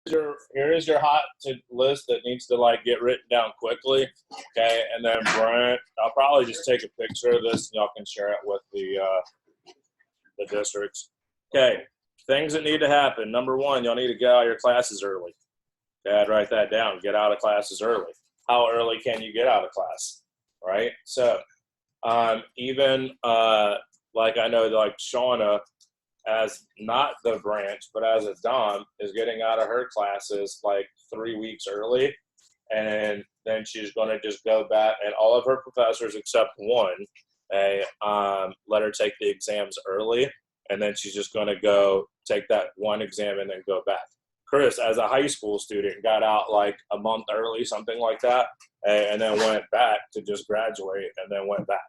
here is your hot list that needs to like get written down quickly. Okay, and then Brent, I'll probably just take a picture of this and y'all can share it with the districts. Okay, things that need to happen. Number one, y'all need to get out of your classes early. Okay, I'd write that down. Get out of classes early. How early can you get out of class? Right. So even like I know like Shauna, as not the branch, but as a Dom, is getting out of her classes like 3 weeks early. And then she's going to just go back, and all of her professors except one, let her take the exams early. And then she's just going to go take that one exam and then go back. Chris, as a high school student, got out like a month early, something like that, and then went back to just graduate and then went back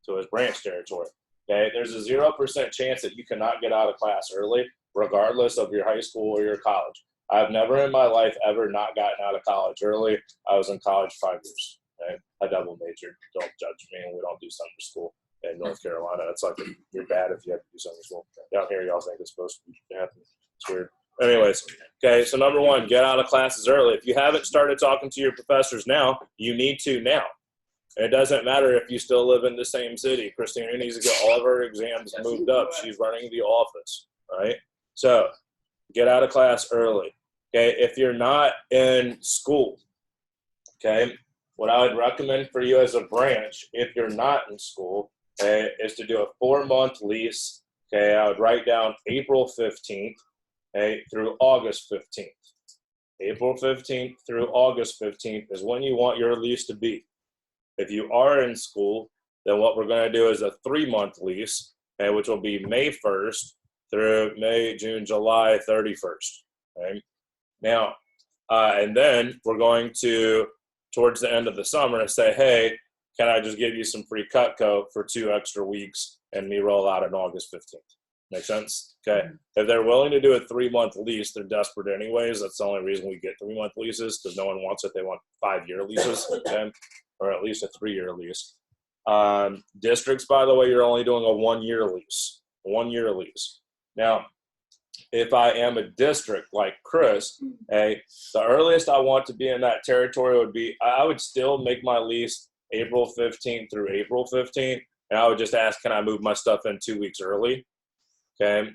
to his branch territory. Okay, there's a 0% chance that you cannot get out of class early, regardless of your high school or your college. I've never in my life ever not gotten out of college early. I was in college 5 years. Okay? I double majored. Don't judge me. We don't do summer school in North Carolina. It's like you're bad if you have to do summer school. Down here, y'all think it's supposed to be happening. It's weird. Anyways, okay, so number one, get out of classes early. If you haven't started talking to your professors now, you need to now. It doesn't matter if you still live in the same city. Christina needs to get all of her exams moved up. She's running the office, right? So get out of class early, okay? If you're not in school, okay, what I would recommend for you as a branch, if you're not in school, okay, is to do a 4-month lease, okay? I would write down April 15th, okay, through August 15th. April 15th through August 15th is when you want your lease to be. If you are in school, then what we're going to do is a 3-month lease, okay, which will be May 1st through May, June, July 31st. Okay? Now, and then we're going to, towards the end of the summer, say, hey, can I just give you some free Cutco for 2 extra weeks and me roll out on August 15th? Make sense? Okay. If they're willing to do a 3-month lease, they're desperate anyways. That's the only reason we get 3-month leases, because no one wants it. They want 5-year leases, okay? Or at least a 3-year lease. Districts, by the way, you're only doing a 1-year lease. 1-year lease. Now, if I am a district like Chris, the earliest I want to be in that territory would be, I would still make my lease April 15th through April 15th, and I would just ask, can I move my stuff in 2 weeks early? Okay,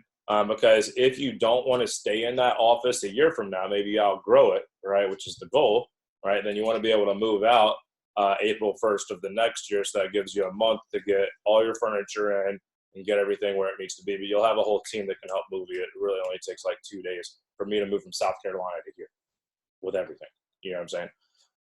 because if you don't want to stay in that office a year from now, maybe I'll grow it, right, which is the goal, right? Then you want to be able to move out April 1st of the next year, so that gives you a month to get all your furniture in and get everything where it needs to be. But you'll have a whole team that can help move you. It really only takes like 2 days for me to move from South Carolina to here with everything. You know what I'm saying?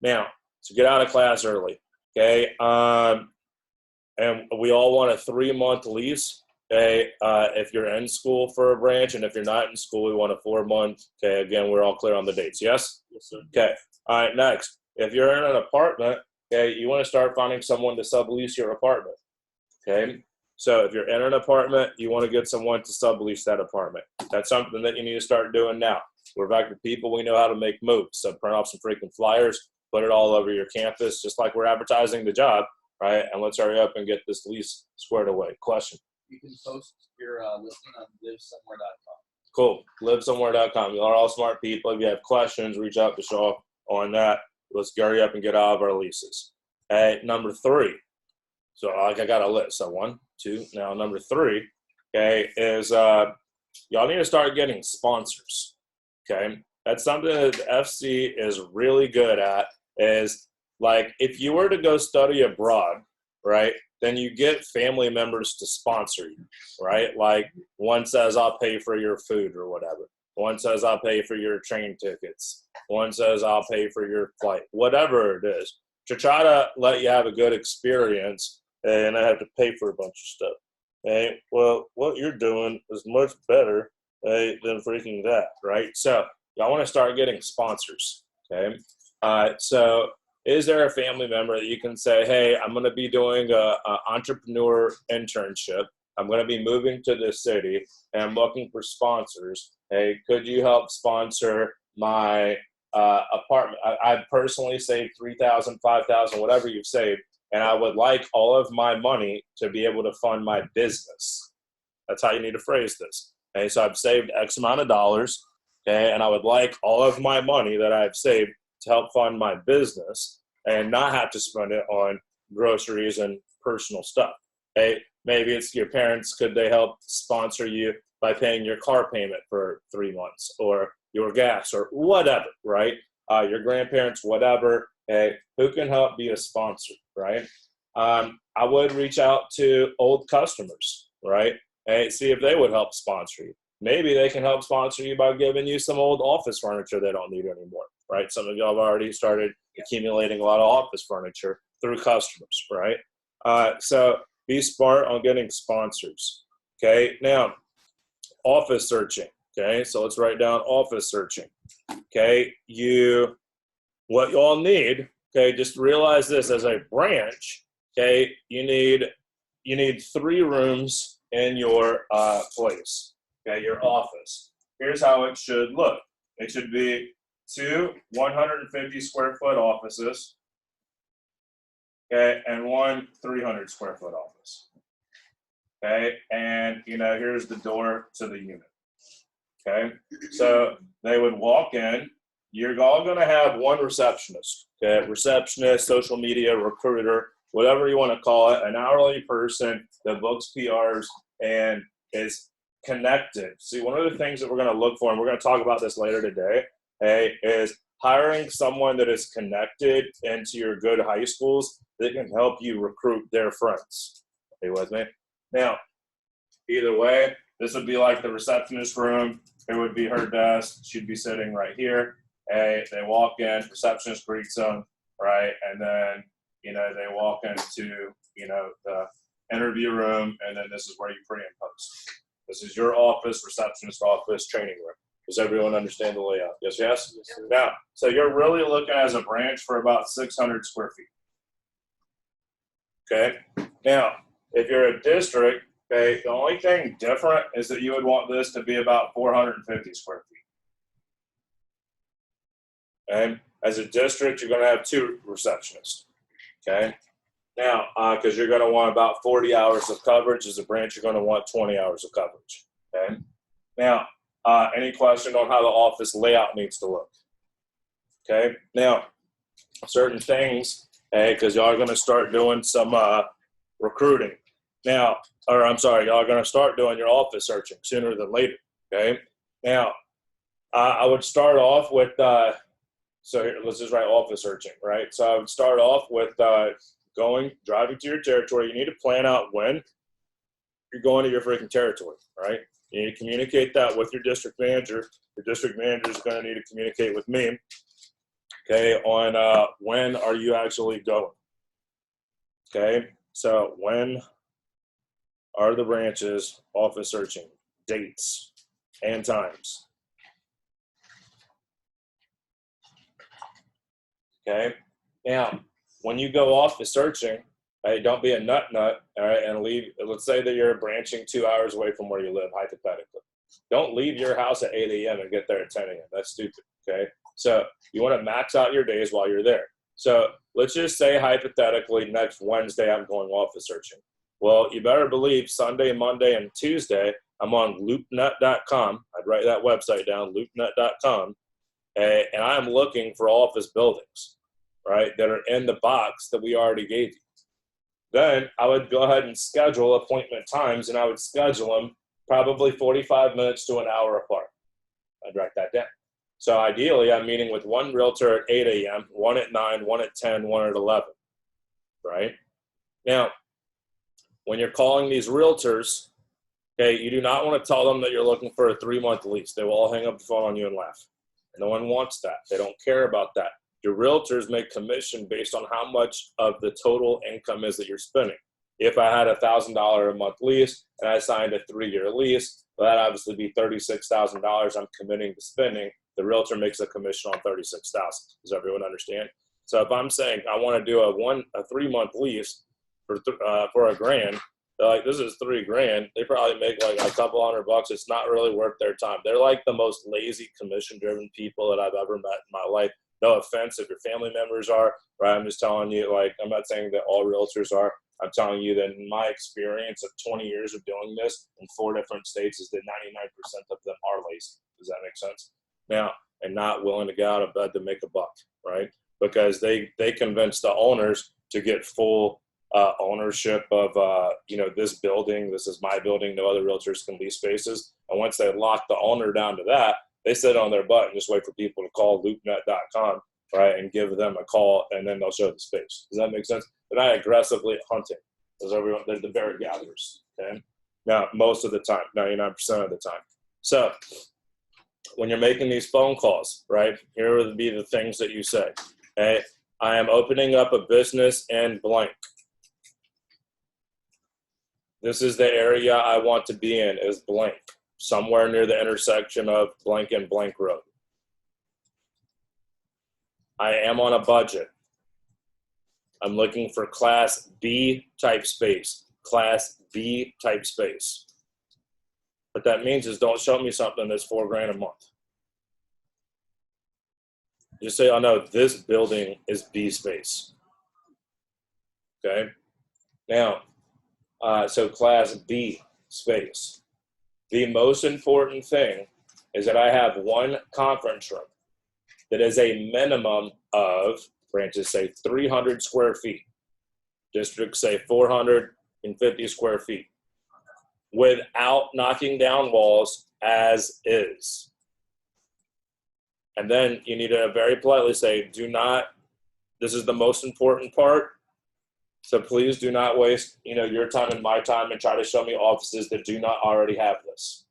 Now, so get out of class early, okay? And we all want a 3-month lease. Okay, if you're in school for a branch, and if you're not in school, we want a 4-month. Okay, again, we're all clear on the dates. Yes? Yes, sir. Okay. All right, next. If you're in an apartment, okay, you want to start finding someone to sublease your apartment. Okay? So if you're in an apartment, you want to get someone to sublease that apartment. That's something that you need to start doing now. We're back to people. We know how to make moves. So print off some freaking flyers, put it all over your campus, just like we're advertising the job, right? And let's hurry up and get this lease squared away. Question? You can post your listing on livesomewhere.com. Cool. Livesomewhere.com. You are all smart people. If you have questions, reach out to Shaw on that. Let's hurry up and get out of our leases. Okay, number 3. So I got a list. So 1, 2. Now number 3, okay, is y'all need to start getting sponsors. Okay, that's something that the FC is really good at. Is like if you were to go study abroad, right? Then you get family members to sponsor you, right? Like one says, I'll pay for your food or whatever. One says, I'll pay for your train tickets. One says, I'll pay for your flight, whatever it is, to try to let you have a good experience, and I have to pay for a bunch of stuff. Okay? Well, what you're doing is much better than freaking that, right? So y'all want to start getting sponsors, okay? So is there a family member that you can say, hey, I'm going to be doing an entrepreneur internship. I'm going to be moving to this city, and I'm looking for sponsors. Hey, could you help sponsor my apartment? I've personally saved $3,000, $5,000, whatever you've saved, and I would like all of my money to be able to fund my business. That's how you need to phrase this. Okay, so I've saved X amount of dollars. okay? And I would like all of my money that I've saved to help fund my business and not have to spend it on groceries and personal stuff. Okay? Maybe it's your parents, could they help sponsor you by paying your car payment for 3 months or your gas or whatever, right? Your grandparents, whatever. Okay? Who can help be a sponsor, right? I would reach out to old customers, right? And see if they would help sponsor you. Maybe they can help sponsor you by giving you some old office furniture they don't need anymore, right? Some of y'all have already started accumulating a lot of office furniture through customers, right? So be smart on getting sponsors, okay? Now, office searching, okay? So let's write down office searching, okay? What you all need, okay, just realize this as a branch, okay, you need 3 rooms in your place, okay, your office. Here's how it should look. It should be 2 150 square foot offices, okay, and 1 300 square foot office, okay, and here's the door to the unit, okay. So they would walk in. You're all going to have one receptionist, okay, receptionist, social media recruiter, whatever you want to call it, an hourly person that books PRs and is connected. See, one of the things that we're going to look for, and we're going to talk about this later today, okay, is hiring someone that is connected into your good high schools that can help you recruit their friends. Are you with me? Now, either way, this would be like the receptionist room. It would be her desk. She'd be sitting right here. Hey, they walk in, receptionist greets them, right? And then, they walk into, the interview room, and then this is where you pre and post. This is your office, receptionist office, training room. Does everyone understand the layout? Yes, yes? Yes, sir. Now, so you're really looking as a branch for about 600 square feet. Okay? Now, if you're a district, okay, the only thing different is that you would want this to be about 450 square feet. Okay? As a district, you're going to have 2 receptionists. Okay? Now, because you're going to want about 40 hours of coverage. As a branch, you're going to want 20 hours of coverage. Okay? Now, any question on how the office layout needs to look? Okay? Now, certain things, because y'all are going to start doing some recruiting. Now, y'all are going to start doing your office searching sooner than later. Okay? Now, I would start off with, so here, let's just write office searching, right? So I would start off with driving to your territory. You need to plan out when you're going to your freaking territory, right? You need to communicate that with your district manager. Your district manager is going to need to communicate with me, okay, on when are you actually going, okay? So when are the branches office searching, dates and times, okay? Now, when you go office searching, right, don't be a nut, all right, and leave. Let's say that you're branching 2 hours away from where you live, hypothetically. Don't leave your house at 8 a.m. and get there at 10 a.m. That's stupid, okay? So you want to max out your days while you're there. So let's just say, hypothetically, next Wednesday I'm going office searching. Well, you better believe Sunday, Monday, and Tuesday, I'm on loopnet.com. I'd write that website down, loopnet.com, and I'm looking for office buildings, right, that are in the box that we already gave you. Then I would go ahead and schedule appointment times, and I would schedule them probably 45 minutes to an hour apart. I'd write that down. So ideally, I'm meeting with one realtor at 8 a.m., one at 9, one at 10, one at 11, right? Now, when you're calling these realtors, okay, you do not want to tell them that you're looking for a 3-month lease. They will all hang up the phone on you and laugh. No one wants that. They don't care about that. Your realtors make commission based on how much of the total income is that you're spending. If I had a $1,000 a month lease and I signed a 3-year lease, well, that obviously be $36,000 I'm committing to spending. The realtor makes a commission on $36,000. Does everyone understand? So if I'm saying I want to do a 3-month lease for $1,000, they're like, this is $3,000. They probably make like a couple $100. It's not really worth their time. They're like the most lazy, commission-driven people that I've ever met in my life. No offense if your family members are, right? I'm just telling you, like, I'm not saying that all realtors are. I'm telling you that in my experience of 20 years of doing this in 4 different states is that 99% of them are lazy. Does that make sense? now and not willing to get out of bed to make a buck, right? Because they convinced the owners to get full ownership of, this building. This is my building. No other realtors can lease spaces. And once they lock the owner down to that, they sit on their butt and just wait for people to call loopnet.com, right, and give them a call, and then they'll show the space. Does that make sense? They're not aggressively hunting. They're the bear gatherers, okay? Now, most of the time, 99% of the time. So when you're making these phone calls, right, here would be the things that you say. Okay, I am opening up a business in blank. This is the area I want to be in, is blank, somewhere near the intersection of blank and blank road. I am on a budget. I'm looking for Class B type space. Class B type space. What that means is don't show me something that's $4,000 a month. Just say, oh no, this building is B space. Okay? Now, so Class B space. The most important thing is that I have one conference room that is a minimum of, branches say 300 square feet. Districts say 450 square feet. Without knocking down walls as is. And then you need to very politely say, this is the most important part. So please do not waste, your time and my time and try to show me offices that do not already have this.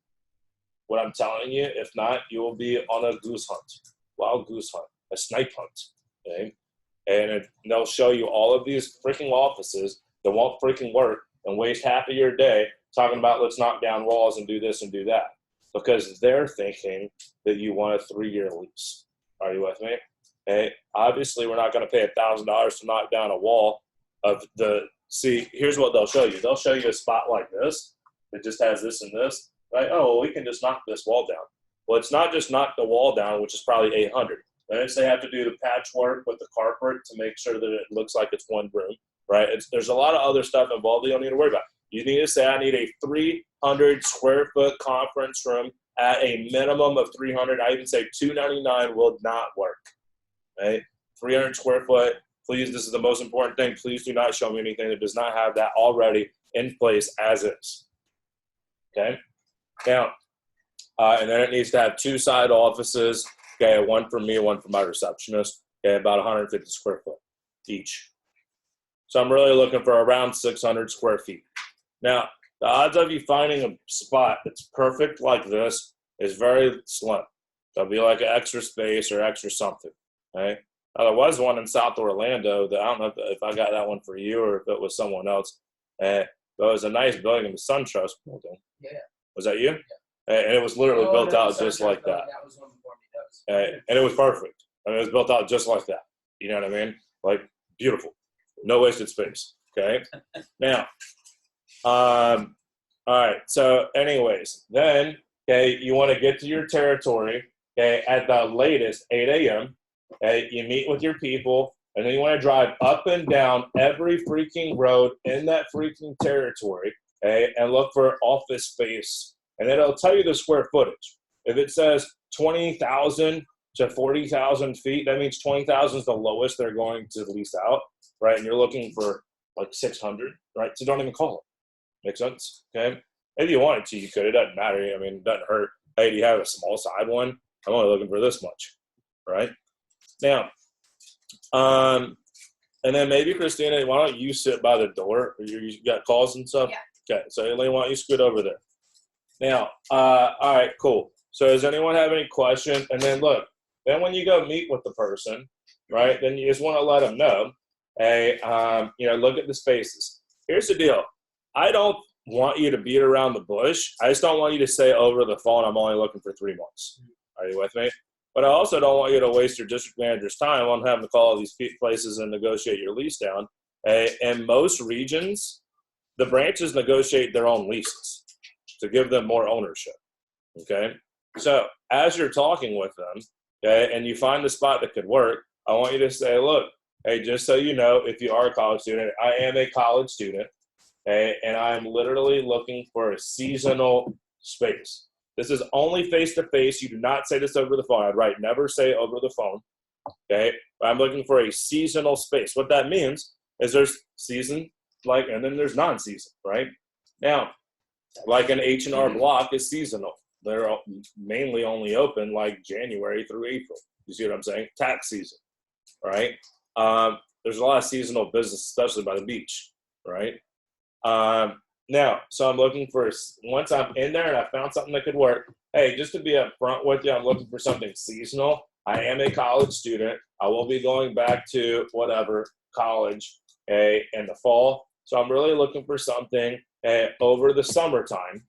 What I'm telling you, if not, you will be on a goose hunt, wild goose hunt, a snipe hunt, okay? And they'll show you all of these freaking offices that won't freaking work and waste half of your day talking about let's knock down walls and do this and do that. Because they're thinking that you want a 3-year lease. Are you with me? Okay. Obviously, we're not going to pay $1,000 to knock down a wall here's what they'll show you. They'll show you a spot like this that just has this and this, right? Oh, well, we can just knock this wall down. Well, it's not just knock the wall down, which is probably $800. Then they have to do the patchwork with the carpet to make sure that it looks like it's one room, right? There's a lot of other stuff involved you don't need to worry about. You need to say, I need a 300 square foot conference room at a minimum of 300. I even say 299 will not work, right? 300 square foot. Please, this is the most important thing. Please do not show me anything that does not have that already in place as is. Okay? Now, and then it needs to have 2 side offices. Okay, one for me, one for my receptionist. Okay, about 150 square foot each. So I'm really looking for around 600 square feet. Now, the odds of you finding a spot that's perfect like this is very slim. There'll be like an extra space or extra something, right? Now, there was one in South Orlando that I don't know if I got that one for you or if it was someone else. But it was a nice building, the SunTrust building. Yeah. Was that you? Yeah. And it was literally built out just like that. That was one before me. And it was perfect. I mean, it was built out just like that. You know what I mean? Like, beautiful. No wasted space. Okay? Now, all right. So anyways, then, okay, you want to get to your territory, okay, at the latest 8 a.m., okay, you meet with your people, and then you want to drive up and down every freaking road in that freaking territory, okay, and look for office space. And then it'll tell you the square footage. If it says 20,000 to 40,000 feet, that means 20,000 is the lowest they're going to lease out, right? And you're looking for like 600, right? So don't even call it. Make sense? Okay. If you wanted to, you could. It doesn't matter. I mean, it doesn't hurt. Hey, do you have a small side one? I'm only looking for this much, right? Now, and then maybe Christina, why don't you sit by the door? You got calls and stuff? Yeah. Okay. So Elaine, why don't you scoot over there? Now, all right, cool. So does anyone have any questions? And then look, then when you go meet with the person, right, then you just want to let them know, hey, look at the spaces. Here's the deal. I don't want you to beat around the bush. I just don't want you to say over the phone, I'm only looking for 3 months. Are you with me? But I also don't want you to waste your district manager's time on having to call all these places and negotiate your lease down. In most regions, the branches negotiate their own leases to give them more ownership. Okay? So as you're talking with them, okay, and you find the spot that could work, I want you to say, look, hey, just so you know, if you are a college student, I am a college student. Okay, and I'm literally looking for a seasonal space. This is only face-to-face. You do not say this over the phone. I'd write never say over the phone. Okay? But I'm looking for a seasonal space. What that means is there's season, and then there's non-season, right? Now, like an H&R Block is seasonal. They're mainly only open like January through April. You see what I'm saying? Tax season, right? There's a lot of seasonal business, especially by the beach, right? Now, so I'm looking for, once I'm in there and I found something that could work, hey, just to be upfront with you, I'm looking for something seasonal. I am a college student. I will be going back to college in the fall. So I'm really looking for something over the summertime.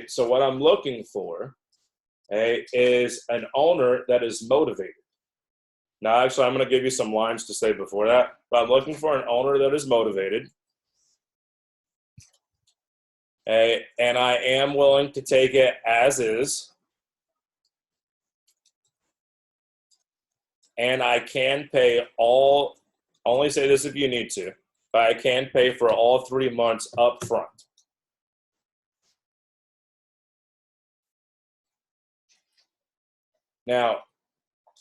So what I'm looking for is an owner that is motivated. Now, actually, I'm going to give you some lines to say before that, but I'm looking for an owner that is motivated. And I am willing to take it as is. And I can pay only say this if you need to, but I can pay for all 3 months up front. Now,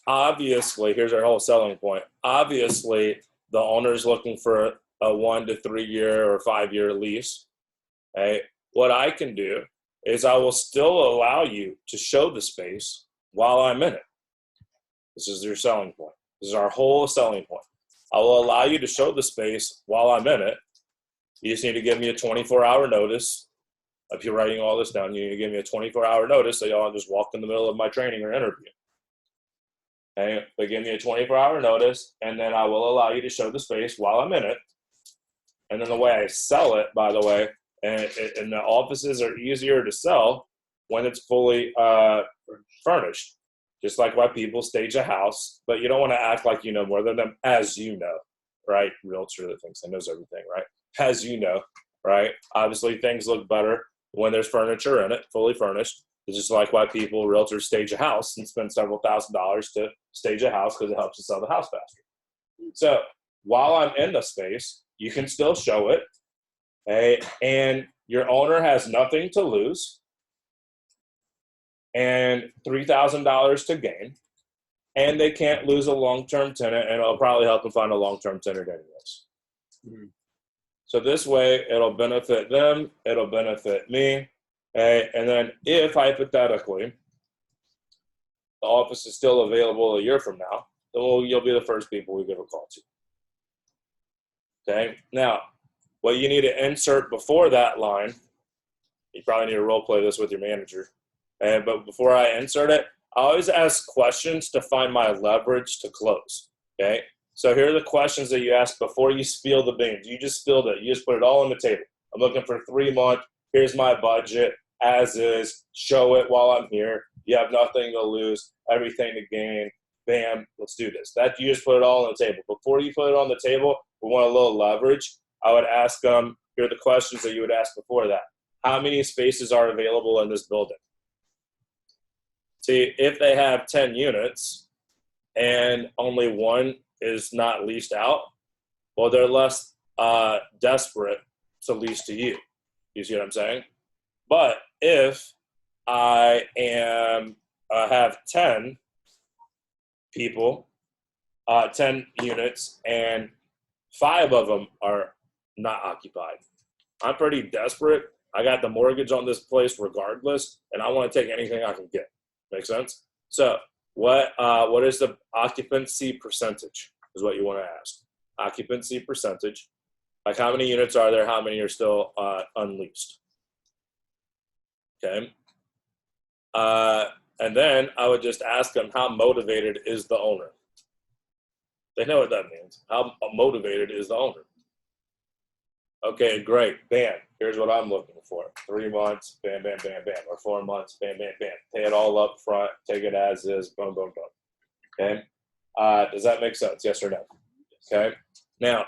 obviously, here's our whole selling point. Obviously, the owner's looking for a 1 to 3 year or 5 year lease. What I can do is I will still allow you to show the space while I'm in it. This is your selling point. This is our whole selling point. I will allow you to show the space while I'm in it. You just need to give me a 24-hour notice. If you're writing all this down, you need to give me a 24-hour notice so y'all just walk in the middle of my training or interview. But give me a 24-hour notice, and then I will allow you to show the space while I'm in it. And then the way I sell it, by the way, and the offices are easier to sell when it's fully furnished. Just like why people stage a house, but you don't want to act like you know more than them, as you know, right? Realtor that thinks he knows everything, right? As you know, right? Obviously, things look better when there's furniture in it, fully furnished. It's just like why realtors stage a house and spend several $1,000s to stage a house because it helps to sell the house faster. So while I'm in the space, you can still show it, and your owner has nothing to lose and $3,000 to gain, and they can't lose a long-term tenant, and it'll probably help them find a long-term tenant anyways. Mm-hmm. So this way, it'll benefit them, it'll benefit me, and then if, hypothetically, the office is still available a year from now, then you'll be the first people we give a call to. Okay? Now, what you need to insert before that line, you probably need to role play this with your manager, but before I insert it, I always ask questions to find my leverage to close, okay? So here are the questions that you ask before you spill the beans. You just spilled it. You just put it all on the table. I'm looking for 3 months. Here's my budget, as is. Show it while I'm here. You have nothing to lose, everything to gain. Bam, let's do this. That you just put it all on the table. Before you put it on the table, we want a little leverage. I would ask them, here are the questions that you would ask before that. How many spaces are available in this building? See, if they have 10 units and only 1 is not leased out, well, they're less desperate to lease to you. You see what I'm saying? But if I have 10 people, 10 units, and 5 of them are not occupied, I'm pretty desperate. I got the mortgage on this place regardless, and I want to take anything I can get. Make sense? So what is the occupancy percentage is what you want to ask. Occupancy percentage. Like how many units are there? How many are still unleased? Okay. And then I would just ask them, how motivated is the owner? They know what that means. How motivated is the owner? Okay, great. Bam. Here's what I'm looking for. 3 months, bam, bam, bam, bam. Or 4 months, bam, bam, bam. Pay it all up front. Take it as is. Boom, boom, boom. Okay. Does that make sense? Yes or no? Okay. Now,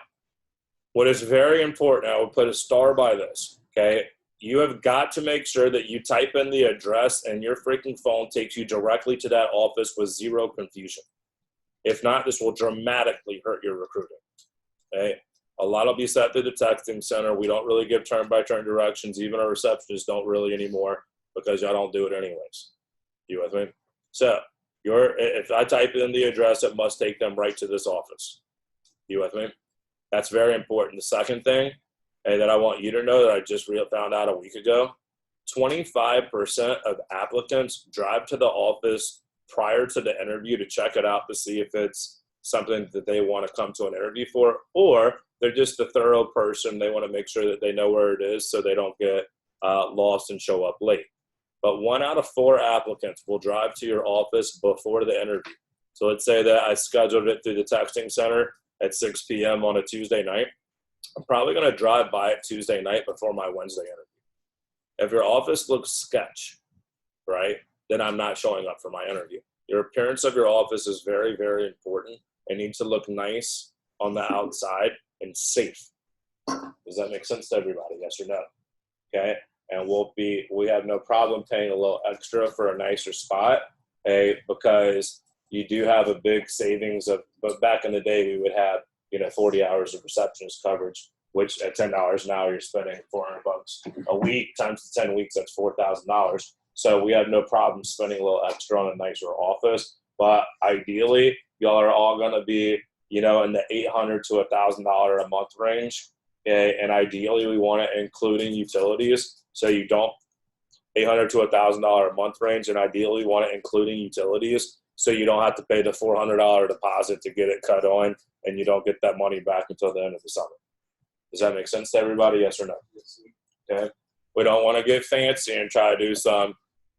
what is very important, I will put a star by this. Okay. You have got to make sure that you type in the address and your freaking phone takes you directly to that office with zero confusion. If not, this will dramatically hurt your recruiting. Okay. A lot will be set through the texting center. We don't really give turn-by-turn directions. Even our receptionists don't really anymore. because y'all don't do it anyways. You with me? So if I type in the address, it must take them right to this office. You with me? That's very important. The second thing that I want you to know that I just found out a week ago, 25% of applicants drive to the office prior to the interview to check it out to see if it's something that they want to come to an interview for, or they're just a thorough person. They want to make sure that they know where it is so they don't get lost and show up late. But 1 out of 4 applicants will drive to your office before the interview. So let's say that I scheduled it through the texting center at 6 p.m. on a Tuesday night. I'm probably going to drive by it Tuesday night before my Wednesday interview. If your office looks sketch, right, then I'm not showing up for my interview. Your appearance of your office is very, very important. It needs to look nice on the outside and safe. Does that make sense to everybody? Yes or no? Okay. And we have no problem paying a little extra for a nicer spot, because you do have a big savings but back in the day we would have, 40 hours of receptionist coverage, which at $10 an hour, you're spending $400 a week times the 10 weeks, that's $4,000. So we have no problem spending a little extra on a nicer office, but ideally y'all are all going to be, in the $800 to $1,000 a month range. And ideally we want it including utilities. So you don't $800 to $1,000 a month range, and ideally we want it including utilities. So you don't have to pay the $400 deposit to get it cut on, and you don't get that money back until the end of the summer. Does that make sense to everybody? Yes or no? Okay. We don't want to get fancy and try to do some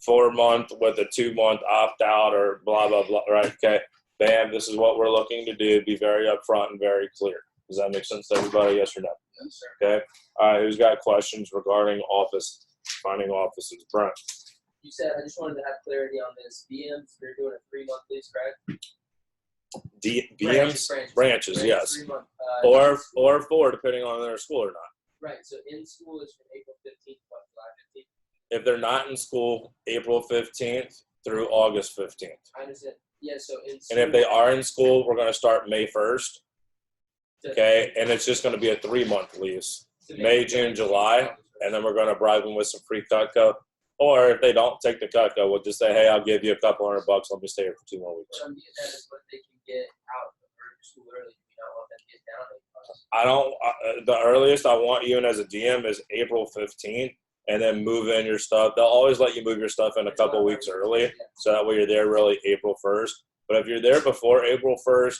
4-month with a 2-month opt out or blah, blah, blah. Right. Okay. Bam. This is what we're looking to do. Be very upfront and very clear. Does that make sense to everybody? Yes or no? Yes, sir. Okay. All right. Who's got questions regarding finding offices? Brent. You said, I just wanted to have clarity on this. BMs, they're doing a 3-month lease, correct? Branches, yes. 3-month, Or 4, depending on their school or not. Right, so in school is from April 15th to July 15th? If they're not in school, April 15th through August 15th. I understand. Yeah, so in school. And if they are in school, we're going to start May 1st. Okay, and it's just going to be a 3-month lease. May, June, July, and then we're going to bribe them with some free Cutco. Or if they don't take the Cutco, we'll just say, hey, I'll give you a couple $100. Let me stay here for 2 more weeks. What I'm getting at is what they can get out of school early. You don't want them to get down I don't. The earliest I want you in as a DM is April 15th, and then move in your stuff. They'll always let you move your stuff in a couple weeks early, so that way you're there really April 1st. But if you're there before April 1st,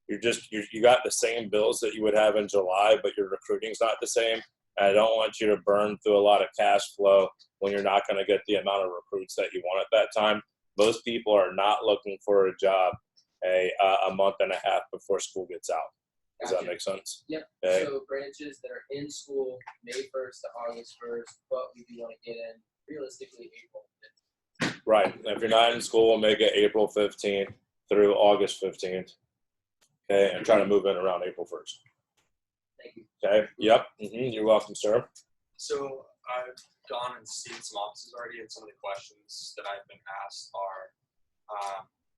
you got the same bills that you would have in July, but your recruiting's not the same. And I don't want you to burn through a lot of cash flow when you're not going to get the amount of recruits that you want at that time. Most people are not looking for a job a month and a half before school gets out. Does that make sense? Yep. Okay. So branches that are in school May 1st to August 1st, but we do want to get in realistically April 15th. Right. If you're not in school, we'll make it April 15th through August 15th. Okay, and try to move in around April 1st. Thank you. Okay. Yep. You're welcome, sir. So I've gone and seen some offices already, and some of the questions that I've been asked are,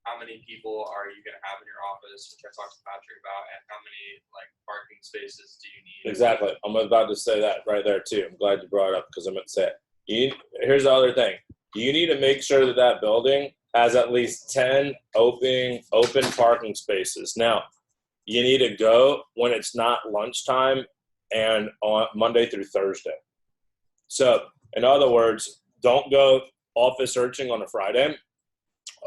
how many people are you going to have in your office, which I talked to Patrick about, and how many parking spaces do you need? Exactly. I'm about to say that right there too. I'm glad you brought it up because I'm going to say it. Here's the other thing. You need to make sure that that building has at least 10 open parking spaces. Now, you need to go when it's not lunchtime and on Monday through Thursday. So, in other words, don't go office searching on a Friday.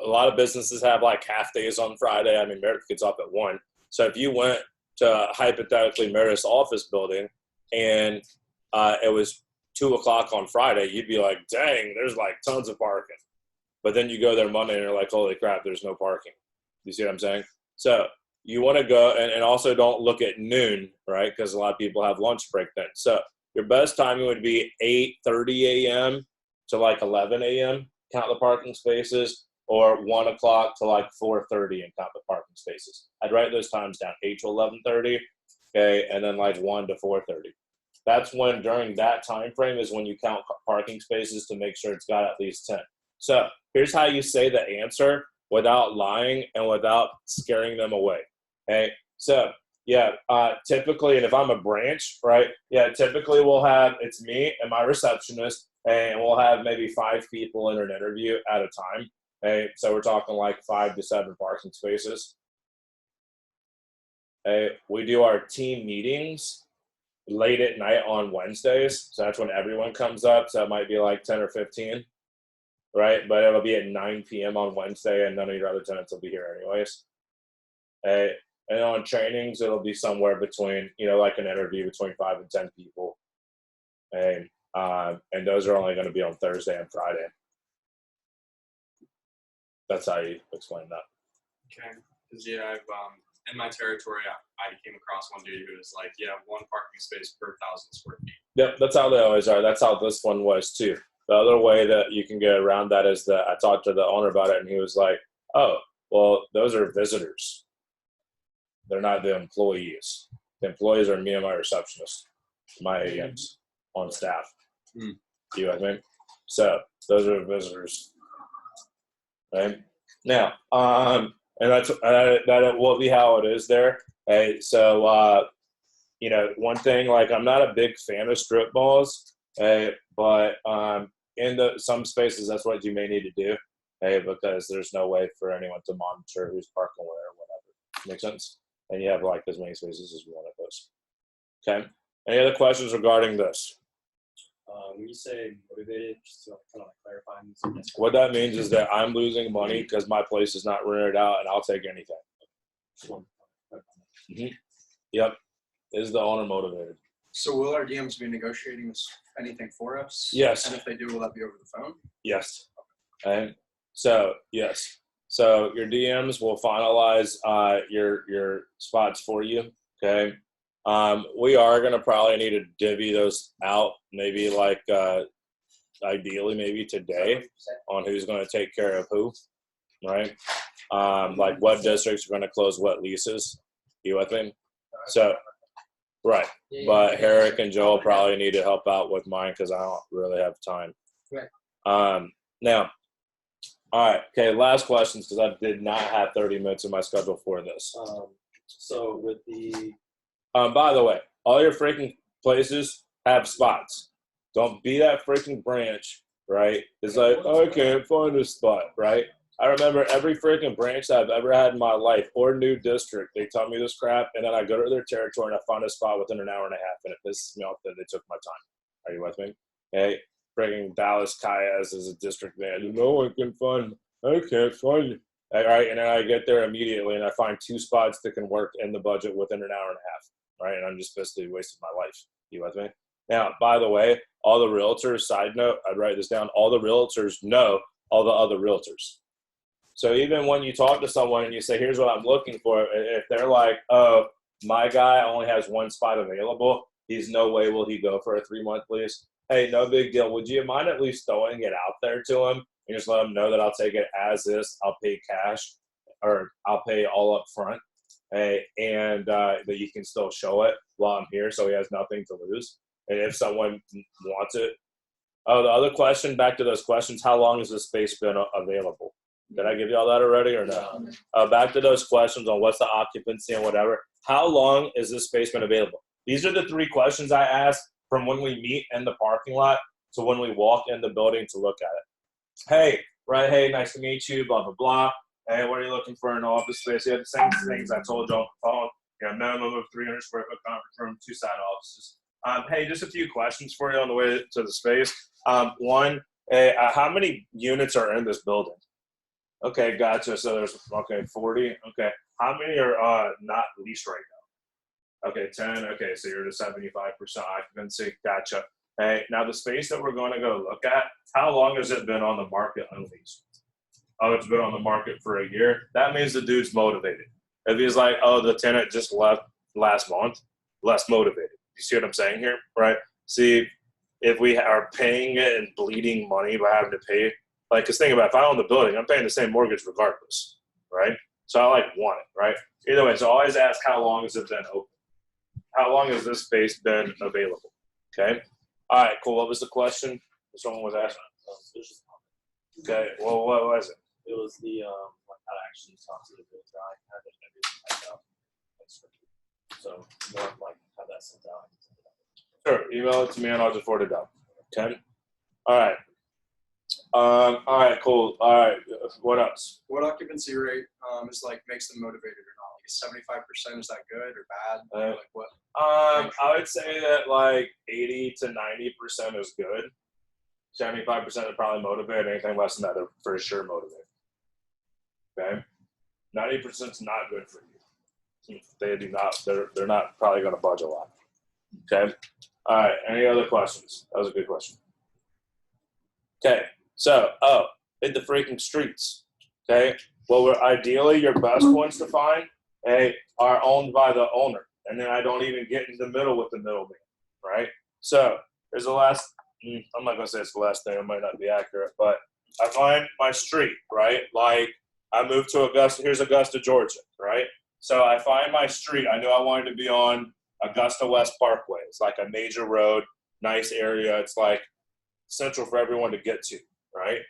A lot of businesses have half days on Friday. I mean, Meredith gets off at 1. So if you went to hypothetically Meredith's office building and it was 2 o'clock on Friday, you'd be like, dang, there's tons of parking. But then you go there Monday and you're like, holy crap, there's no parking. You see what I'm saying? So you want to go and also don't look at noon, right? Because a lot of people have lunch break then. So your best timing would be 8:30 a.m. to 11 a.m. Count the parking spaces, or 1 o'clock to 4:30 and count the parking spaces. I'd write those times down, 8 to 11:30, okay, and then 1 to 4:30. That's when, during that time frame, is when you count parking spaces to make sure it's got at least 10. So here's how you say the answer without lying and without scaring them away. Okay, so yeah, typically, and if I'm a branch, right? Yeah, typically it's me and my receptionist, and we'll have maybe 5 people in an interview at a time. Hey, so we're talking like 5 to 7 parking spaces. Hey, we do our team meetings late at night on Wednesdays, so that's when everyone comes up. So it might be like 10 or 15, right? But it'll be at 9 p.m. on Wednesday, and none of your other tenants will be here anyways. Hey, and on trainings, it'll be somewhere between, like an interview between 5 and 10 people. And those are only going to be on Thursday and Friday. That's how you explain that. Okay. Because I've in my territory, I came across one dude who was like, "Yeah, 1 parking space per 1,000 square feet." Yep, that's how they always are. That's how this one was too. The other way that you can get around that is that I talked to the owner about it, and he was like, "Oh, well, those are visitors. They're not the employees. The employees are me and my receptionist, my AMs on staff." Hmm. You know what I mean? So those are visitors. Right now, and that will be how it is there. Hey, so one thing, like, I'm not a big fan of strip malls, but in some spaces that's what you may need to do, because there's no way for anyone to monitor who's parking where or whatever. Make sense? And you have like as many spaces as one of those. Okay. Any other questions regarding this? When you say motivated, just to kind of clarify. What that means is that I'm losing money because my place is not rented out, and I'll take anything. Mm-hmm. Yep. Is the owner motivated? So will our DMs be negotiating anything for us? Yes. And if they do, will that be over the phone? Yes. And so yes. So your DMs will finalize your spots for you. Okay. We are gonna probably need to divvy those out, maybe like ideally maybe today, on who's gonna take care of who, right? Like what districts are gonna close what leases. You with me? So right. But Herrick and Joel probably need to help out with mine because I don't really have time. Right. Now, all right, okay, last questions because I did not have 30 minutes in my schedule for this. So with the By the way, all your freaking places have spots. Don't be that freaking branch, right? It's like, oh, I can't find a spot, right? I remember every freaking branch I've ever had in my life or new district, they tell me this crap, and then I go to their territory and I find a spot within an hour and a half, and it pisses me off that they took my time. Are you with me? Hey, freaking Dallas Cayas is a district man. No one can find, I can't find it. All right, and then I get there immediately and I find 2 spots that can work in the budget within an hour and a half, right? And I'm just basically wasting my life. You with me? Now, by the way, all the realtors, side note, I'd write this down, all the realtors know all the other realtors. So even when you talk to someone and you say, here's what I'm looking for, if they're like, oh, my guy only has 1 spot available, he's no way will he go for a 3-month lease. Hey, no big deal. Would you mind at least throwing it out there to him and just let him know that I'll take it as is, I'll pay cash, or I'll pay all up front, and that you can still show it while I'm here so he has nothing to lose. And if someone wants it. Oh, the other question, back to those questions, how long has this space been available? Did I give you all that already or no? Back to those questions on what's the occupancy and whatever. How long has this space been available? These are the 3 questions I ask from when we meet in the parking lot to when we walk in the building to look at it. Hey, right, hey, nice to meet you, blah, blah, blah. Hey, what are you looking for in an office space? You have the same things I told you on the phone. You have minimum of 300 square foot conference room, 2 side offices. Hey, just a few questions for you on the way to the space. One, how many units are in this building? Okay, gotcha. So there's, 40. Okay. How many are not leased right now? Okay, 10. Okay, so you're at a 75% occupancy. Gotcha. Hey, now the space that we're going to go look at, how long has it been on the market unleased? Oh, it's been on the market for a year. That means the dude's motivated. If he's like, oh, the tenant just left last month, less motivated. You see what I'm saying here, right? See, if we are paying it and bleeding money by having to pay, like, because think about it, if I own the building, I'm paying the same mortgage regardless, right? So I want it, right? Either way, so always ask how long has it been open? How long has this space been available? Okay. All right, cool. What was the question someone was asking? Okay, well, what was it? it was the like how to actually talk to the realtor. I had everything typed out. So more of like have that sent out. Sure, email it to me and I'll just forward it down. Okay. All right. All right, cool. All right, what else? What occupancy rate is like makes them motivated or not? Like 75%, is that good or bad? Or like what? I would say that like 80 to 90% is good. 75% are probably motivated. Anything less than that, they're for sure motivated. Okay, 90% is not good for you. They do not. They're not probably going to budge a lot. Okay. All right. Any other questions? That was a good question. Okay. So, hit the freaking streets. Okay. Well, ideally your best ones to find, are owned by the owner, and then I don't even get in the middle with the middleman, right? So, there's the last. I'm not gonna say it's the last thing. It might not be accurate, but I find my street, right? Like I moved to Augusta. Here's Augusta, Georgia, right? So I find my street. I knew I wanted to be on Augusta West Parkway. It's like a major road, nice area. It's like central for everyone to get to, right?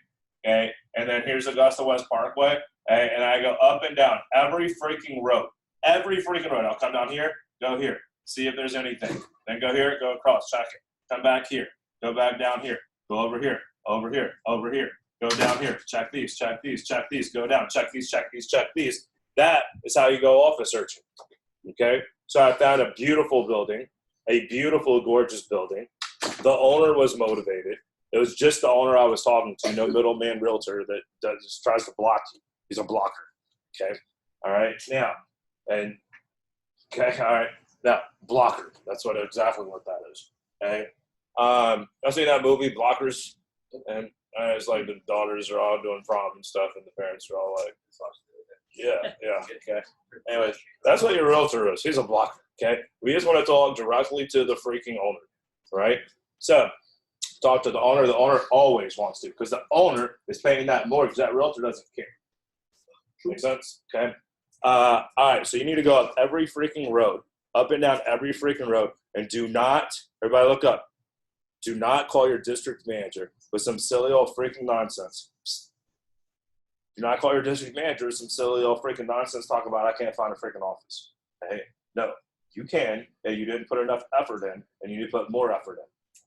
Okay. And then here's Augusta West Parkway, and I go up and down every freaking road. Every freaking road. I'll come down here, go here, see if there's anything. Then go here, go across, check it. Come back here, go back down here, go over here, over here, over here. Go down here, check these, check these, check these, go down, check these, check these, check these. That is how you go office searching, okay? So I found a beautiful building, a beautiful, gorgeous building. The owner was motivated. It was just the owner I was talking to, no middleman realtor that just tries to block you. He's a blocker, okay? All right, now, now, blocker. That's exactly what that is, okay? I've seen that movie, Blockers, and it's like the daughters are all doing prom and stuff, and the parents are all like, yeah, okay. Anyways, that's what your realtor is. He's a blocker, okay? We just want to talk directly to the freaking owner, right? So, talk to the owner. The owner always wants to, because the owner is paying that mortgage. That realtor doesn't care. Make sense? Okay. All right. So you need to go up every freaking road, up and down every freaking road, and do not. Everybody, look up. Do not call your district manager with some silly old freaking nonsense. Psst. Do not call your district manager with some silly old freaking nonsense. Talk about I can't find a freaking office. Hey, no, you can. And you didn't put enough effort in, and you need to put more effort in.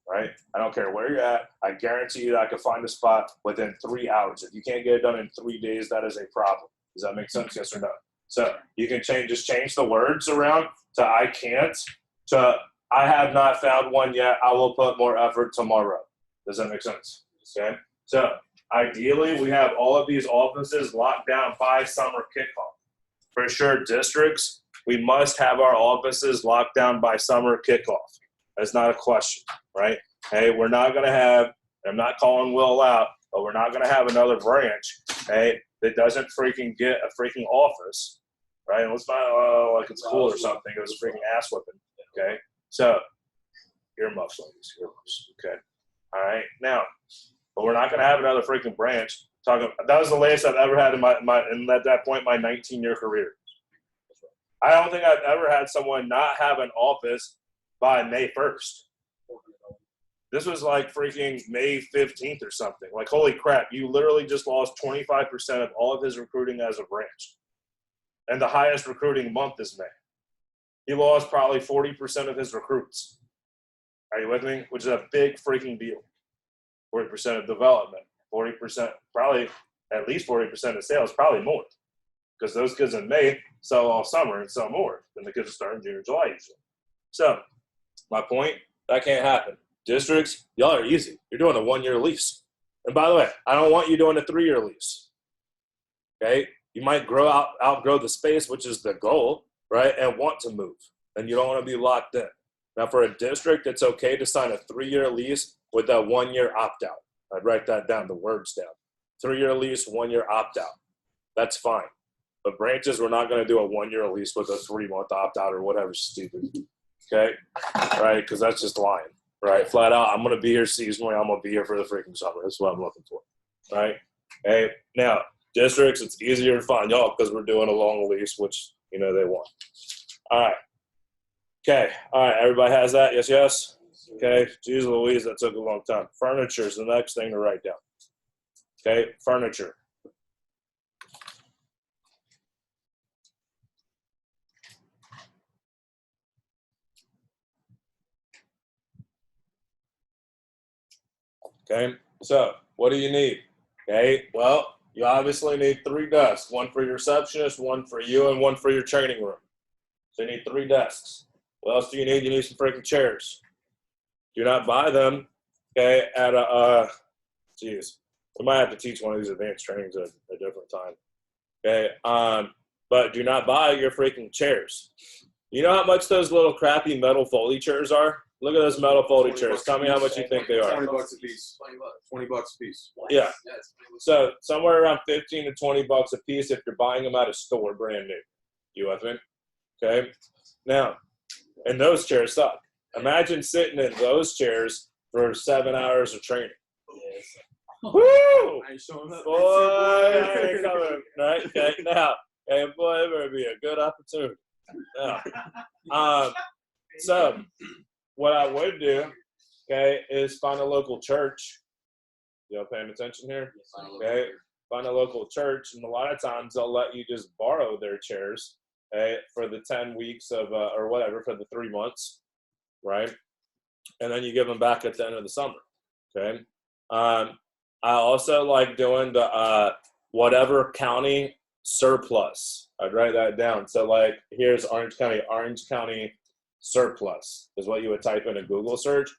Right? I don't care where you're at. I guarantee you that I could find a spot within 3 hours. If you can't get it done in 3 days, that is a problem. Does that make sense? Yes or no? So you can change the words around to I can't to I have not found one yet. I will put more effort tomorrow. Does that make sense? Okay. So ideally, we have all of these offices locked down by summer kickoff. For sure, districts, we must have our offices locked down by summer kickoff. That's not a question, right? Hey, we're not going to have, I'm not calling Will out, but we're not going to have another branch, hey, that doesn't freaking get a freaking office, right? And it's not like it's cool or something. It was a freaking ass whipping, okay? So, earmuffs, ladies, earmuffs, okay? All right, now, but we're not going to have another freaking branch. That was the latest I've ever had in at that point, my 19-year career. I don't think I've ever had someone not have an office by May 1st. This was like freaking May 15th or something. Like, holy crap, you literally just lost 25% of all of his recruiting as a branch. And the highest recruiting month is May. He lost probably 40% of his recruits. Are you with me? Which is a big freaking deal. 40% of development, 40%, probably at least 40% of sales, probably more. Because those kids in May sell all summer and sell more than the kids that start in June or July usually. So, my point, that can't happen. Districts, y'all are easy. You're doing a 1-year lease. And by the way, I don't want you doing a 3-year lease. Okay? You might outgrow the space, which is the goal, right? And want to move. And you don't want to be locked in. Now, for a district, it's okay to sign a 3-year lease with a 1-year opt-out. I'd write that down, the words down. 3-year lease, 1-year opt-out. That's fine. But branches, we're not going to do a 1-year lease with a 3-month opt-out or whatever stupid. Okay? Right? Because that's just lying. Right? Flat out, I'm going to be here seasonally. I'm going to be here for the freaking summer. That's what I'm looking for. Right? Hey, now, districts, it's easier to find y'all because we're doing a long lease, which, they want. All right. Okay. All right. Everybody has that? Yes, yes? Okay. Jeez Louise, that took a long time. Furniture is the next thing to write down. Okay. Furniture. Okay, so what do you need? Okay, well, you obviously need 3 desks, one for your receptionist, one for you, and one for your training room. So you need 3 desks. What else do you need? You need some freaking chairs. Do not buy them, okay, at a, geez, we might have to teach one of these advanced trainings at a different time. Okay, but do not buy your freaking chairs. You know how much those little crappy metal foldy chairs are? Look at those metal foldy chairs. Tell me how much you think they are. 20 bucks a piece. 20 bucks. 20 bucks a piece. Yeah. Yeah, it's 20 bucks. So somewhere around 15 to 20 bucks a piece if you're buying them at a store brand new. You with me? Okay. Now, and those chairs suck. Imagine sitting in those chairs for 7 hours of training. Yes. Woo! I ain't showing up. Boy, I ain't coming, right? Okay, now, hey, boy, it better be a good opportunity. Now, so, what I would do, okay, is find a local church. Y'all paying attention here? Okay, find a local church, and a lot of times they'll let you just borrow their chairs, okay, for the 10 weeks of, or whatever, for the 3 months, right? And then you give them back at the end of the summer, okay? I also like doing the whatever county surplus. I'd write that down. So like here's Orange County surplus is what you would type in a Google search.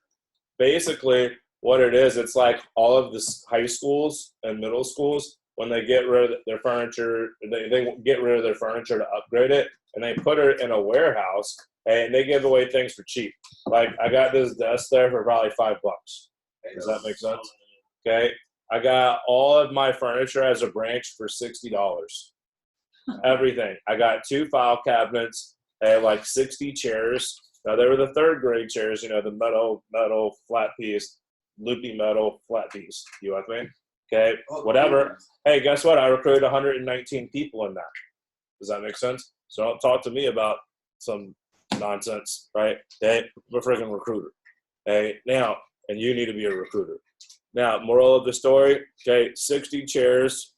Basically what it is, it's like all of the high schools and middle schools, when they get rid of their furniture, they get rid of their furniture to upgrade it, and they put it in a warehouse, and they give away things for cheap. Like I got this desk there for probably $5. Does that make sense? Okay. I got all of my furniture as a branch for $60. Everything. I got 2 file cabinets. I had like 60 chairs. Now they were the 3rd grade chairs, you know, the metal flat piece, loopy metal flat piece. You with me? Okay. Whatever. Hey, guess what? I recruited 119 people in that. Does that make sense? So don't talk to me about some nonsense, right? Hey, I'm a freaking recruiter. Hey, now, and you need to be a recruiter. Now, moral of the story, okay, 60 chairs,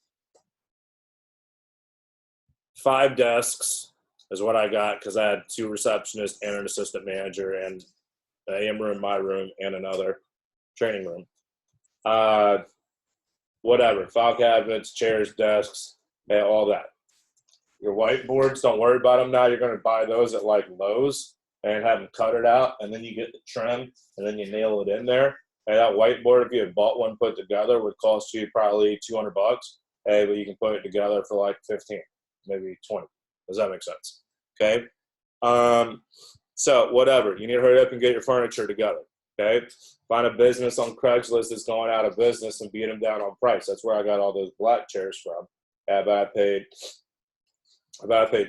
5 desks is what I got because I had 2 receptionists and an assistant manager and an AM room, my room, and another training room. Whatever, file cabinets, chairs, desks, all that. Your whiteboards, don't worry about them now. You're going to buy those at like Lowe's and have them cut it out, and then you get the trim, and then you nail it in there. And that whiteboard, if you had bought one put together, would cost you probably $200. Hey, but you can put it together for like 15, maybe 20. Does that make sense? Okay. So whatever, you need to hurry up and get your furniture together. Okay. Find a business on Craigslist that's going out of business and beat them down on price. That's where I got all those black chairs from. About I paid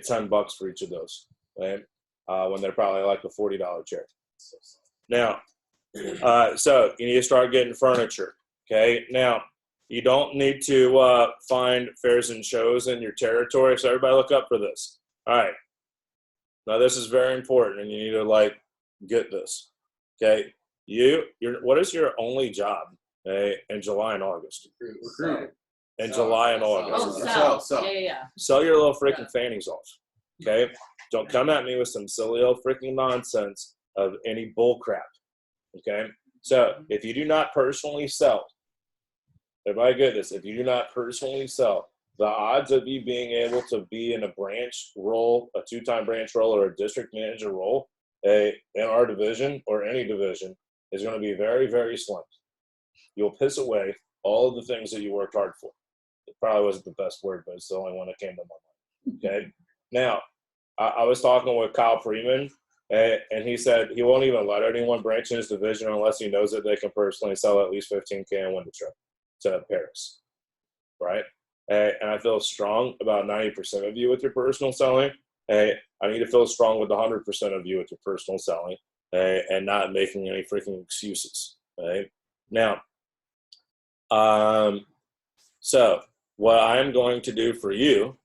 $10 for each of those. Right? When they're probably like a $40 chair. Now. So you need to start getting furniture. Okay. Now you don't need to find fairs and shows in your territory. So everybody look up for this. All right. Now this is very important, and you need to like get this. Okay. What is your only job? Okay, in July and August. Recruit. In July and August. Sell. Yeah. Sell your little freaking fannies off. Okay. Don't come at me with some silly old freaking nonsense of any bull crap. Okay, so if you do not personally sell, everybody get this, if you do not personally sell, the odds of you being able to be in a branch role, a 2-time branch role, or a district manager role in our division or any division is going to be very, very slim. You'll piss away all of the things that you worked hard for. It probably wasn't the best word, but it's the only one that came to my mind. Okay, now I was talking with Kyle Freeman. And he said he won't even let anyone branch in his division unless he knows that they can personally sell at least 15K and win the trip to Paris, right? And I feel strong about 90% of you with your personal selling. I need to feel strong with 100% of you with your personal selling and not making any freaking excuses, right? Now, so what I'm going to do for you,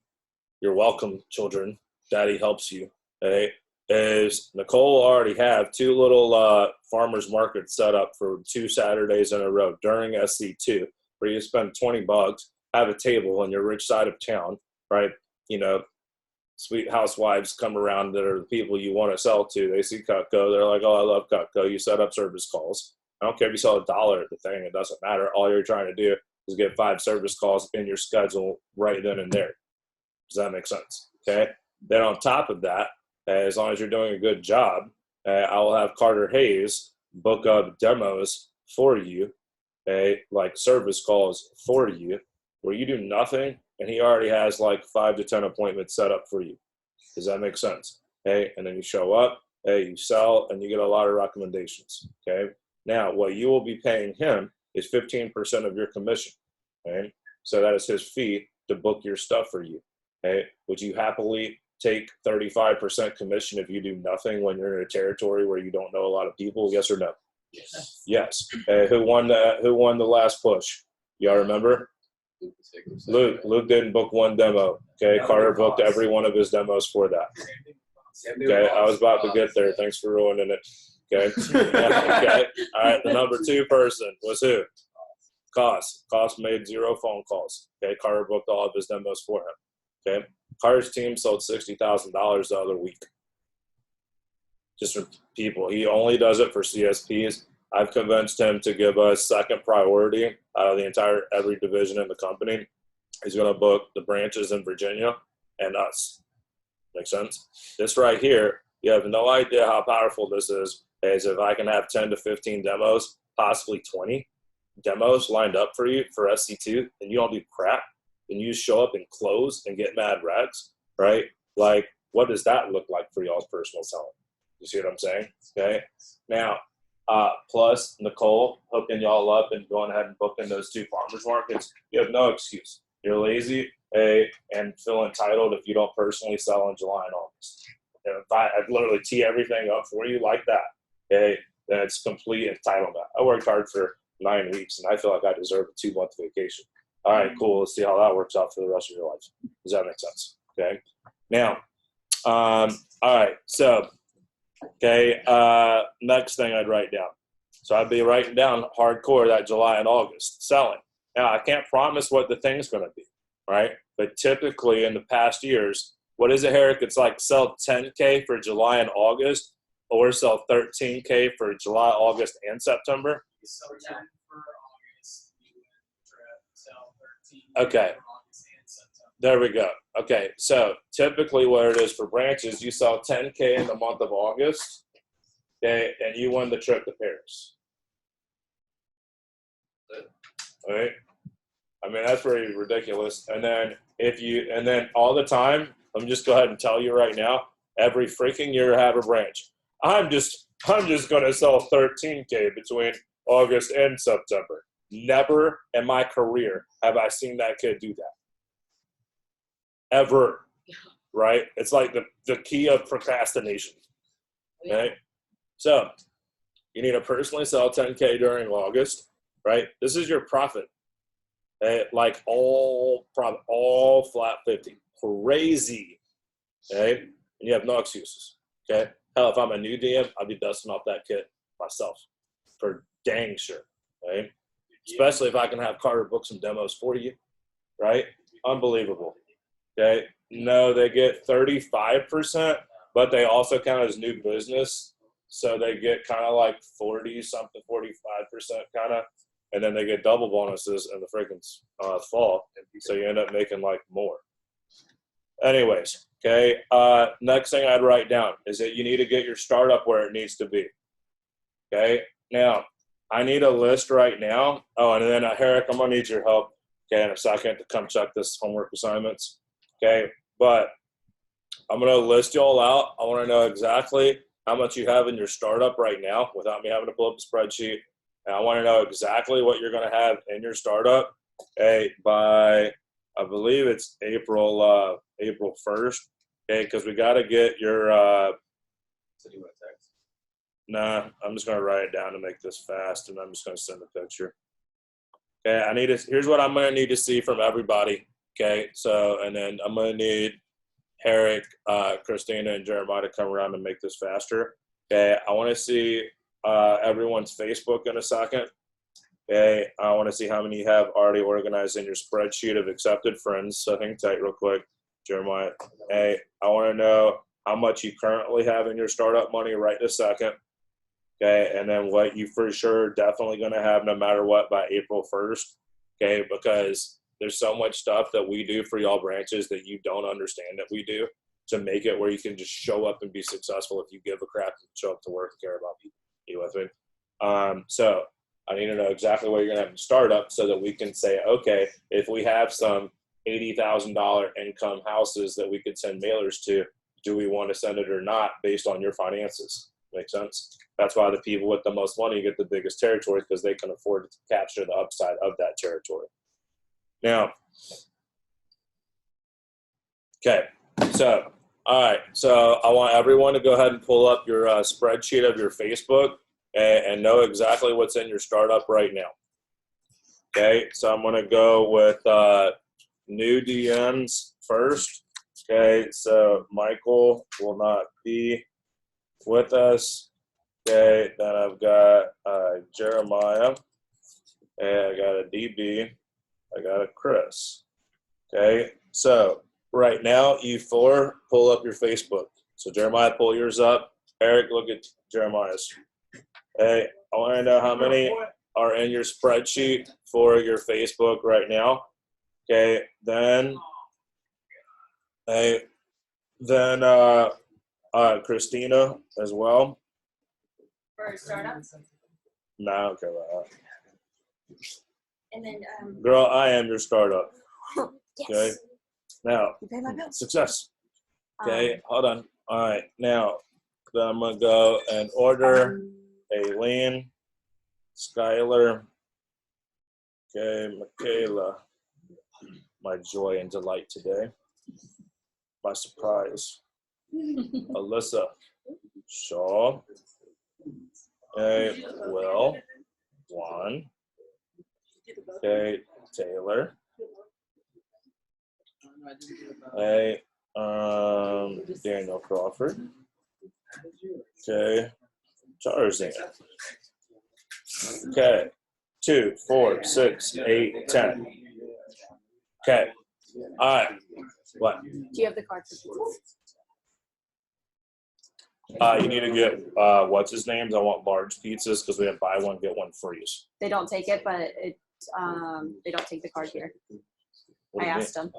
you're welcome, children. Daddy helps you, okay? Is Nicole will already have 2 little farmers markets set up for 2 Saturdays in a row during SC2, where you spend $20, have a table on your rich side of town, right? You know, sweet housewives come around that are the people you want to sell to. They see Cutco, they're like, oh, I love Cutco. You set up service calls, I don't care if you sell $1 at the thing. It doesn't matter. All you're trying to do is get 5 service calls in your schedule right then and there. Does that make sense? Okay. Then on top of that, as long as you're doing a good job, I will have Carter Hayes book up demos for you, like service calls for you, where you do nothing, and he already has like 5 to 10 appointments set up for you. Does that make sense? Okay. And then you show up, you sell, and you get a lot of recommendations. Okay. Now, what you will be paying him is 15% of your commission. Okay. So that is his fee to book your stuff for you. Okay. Would you happily take 35% commission if you do nothing when you're in a territory where you don't know a lot of people? Yes or no? Yes. Yes. Who won the last push? Y'all remember? Luke didn't book one demo. Okay. Carter booked every one of his demos for that. Okay. I was about to get there. Thanks for ruining it. Okay. Okay. All right. The number 2 person was who? Cost made 0 phone calls. Okay. Carter booked all of his demos for him. Okay. Carter's team sold $60,000 the other week. Just for people. He only does it for CSPs. I've convinced him to give us second priority out of every division in the company. He's going to book the branches in Virginia and us. Make sense? This right here, you have no idea how powerful this is if I can have 10 to 15 demos, possibly 20 demos lined up for you for SC2, and you don't do crap, and you show up and close and get mad recs, right? Like, what does that look like for y'all's personal selling? You see what I'm saying? Okay. Now, plus Nicole hooking y'all up and going ahead and booking those 2 farmers markets, you have no excuse. You're lazy, and feel entitled if you don't personally sell in July and August. And if I literally tee everything up for you like that, then it's complete entitlement. I worked hard for 9 weeks, and I feel like I deserve a 2-month vacation. All right, cool. Let's see how that works out for the rest of your life. Does that make sense? Okay. Now, all right. So, okay. Next thing I'd write down. So I'd be writing down hardcore that July and August selling. Now, I can't promise what the thing's going to be, right? But typically in the past years, what is it, Herrick? It's like sell 10K for July and August, or sell 13K for July, August, and September. So 10 for August, you would sell 13 Okay. for August and September. There we go. Okay, so typically what it is for branches, you sell 10K in the month of August, okay, and you win the trip to Paris. All right? I mean, that's pretty ridiculous. And then all the time, let me just go ahead and tell you right now, every freaking year I have a branch. I'm just going to sell 13K between August and September. Never in my career have I seen that kid do that. Ever. Right? It's like the key of procrastination. Right? So you need to personally sell 10K during August, right? This is your profit. Like all flat 50. Crazy. Okay? And you have no excuses. Okay? Hell, if I'm a new DM, I'll be dusting off that kit myself. For dang sure. Right? Especially if I can have Carter book some demos for you. Right? Unbelievable. Okay? No, they get 35%, but they also count as new business. So they get kind of like 40-something, 45% kind of. And then they get double bonuses in the freaking fall. So you end up making like more. Anyways, okay. Next thing I'd write down is that you need to get your startup where it needs to be. Okay. Now, I need a list right now. Oh, and then Herrick, I'm going to need your help, okay, in a second to come check this homework assignments. Okay. But I'm going to list y'all out. I want to know exactly how much you have in your startup right now without me having to pull up a spreadsheet. And I want to know exactly what you're going to have in your startup, okay, by, I believe it's April 1st, okay, because we got to get your nah, I'm just going to write it down to make this fast, and I'm just going to send a picture. Okay, here's what I'm going to need to see from everybody, okay, so, and then I'm going to need Herrick, Christina, and Jeremiah to come around and make this faster. Okay, I want to see everyone's Facebook in a second. Okay, I want to see how many you have already organized in your spreadsheet of accepted friends. So hang tight real quick, Jeremiah. Hey, I want to know how much you currently have in your startup money right this second. Okay, and then what you for sure definitely going to have no matter what by April 1st. Okay, because there's so much stuff that we do for y'all branches that you don't understand that we do to make it where you can just show up and be successful if you give a crap and show up to work and care about people. You with me? So I need to know exactly what you're going to have to start up so that we can say, okay, if we have some $80,000 income houses that we could send mailers to, do we want to send it or not based on your finances? Make sense? That's why the people with the most money get the biggest territory, because they can afford to capture the upside of that territory. Now, okay, so, all right, so I want everyone to go ahead and pull up your spreadsheet of your Facebook and know exactly what's in your startup right now. Okay, so I'm going to go with new DMs first. Okay, so Michael will not be with us. Okay, then I've got Jeremiah, and I got a DB, I got a Chris. Okay, so right now, you four, pull up your Facebook. So Jeremiah, pull yours up. Eric, look at Jeremiah's. Hey, I want to know how many are in your spreadsheet for your Facebook right now. Okay, then, hey, then Christina as well. For startups. No, I don't care about that. And then Girl, I am your startup. yes. Okay. Now, You pay my bills. success. Okay, hold on. All right, now then I'm gonna go and order Aileen, Skylar, okay, Michaela, my joy and delight today, my surprise, Alyssa, Shaw, okay, Will, Juan, okay, Taylor, okay, Daniel Crawford, okay, Tarzan, okay, 2, 4, 6, 8, 10. Okay. All right. What? Do you have the card for pizzas? You need to get what's his names. I want large pizzas because we have buy one get one free. They don't take it, but it they don't take the card here. What I do you asked them.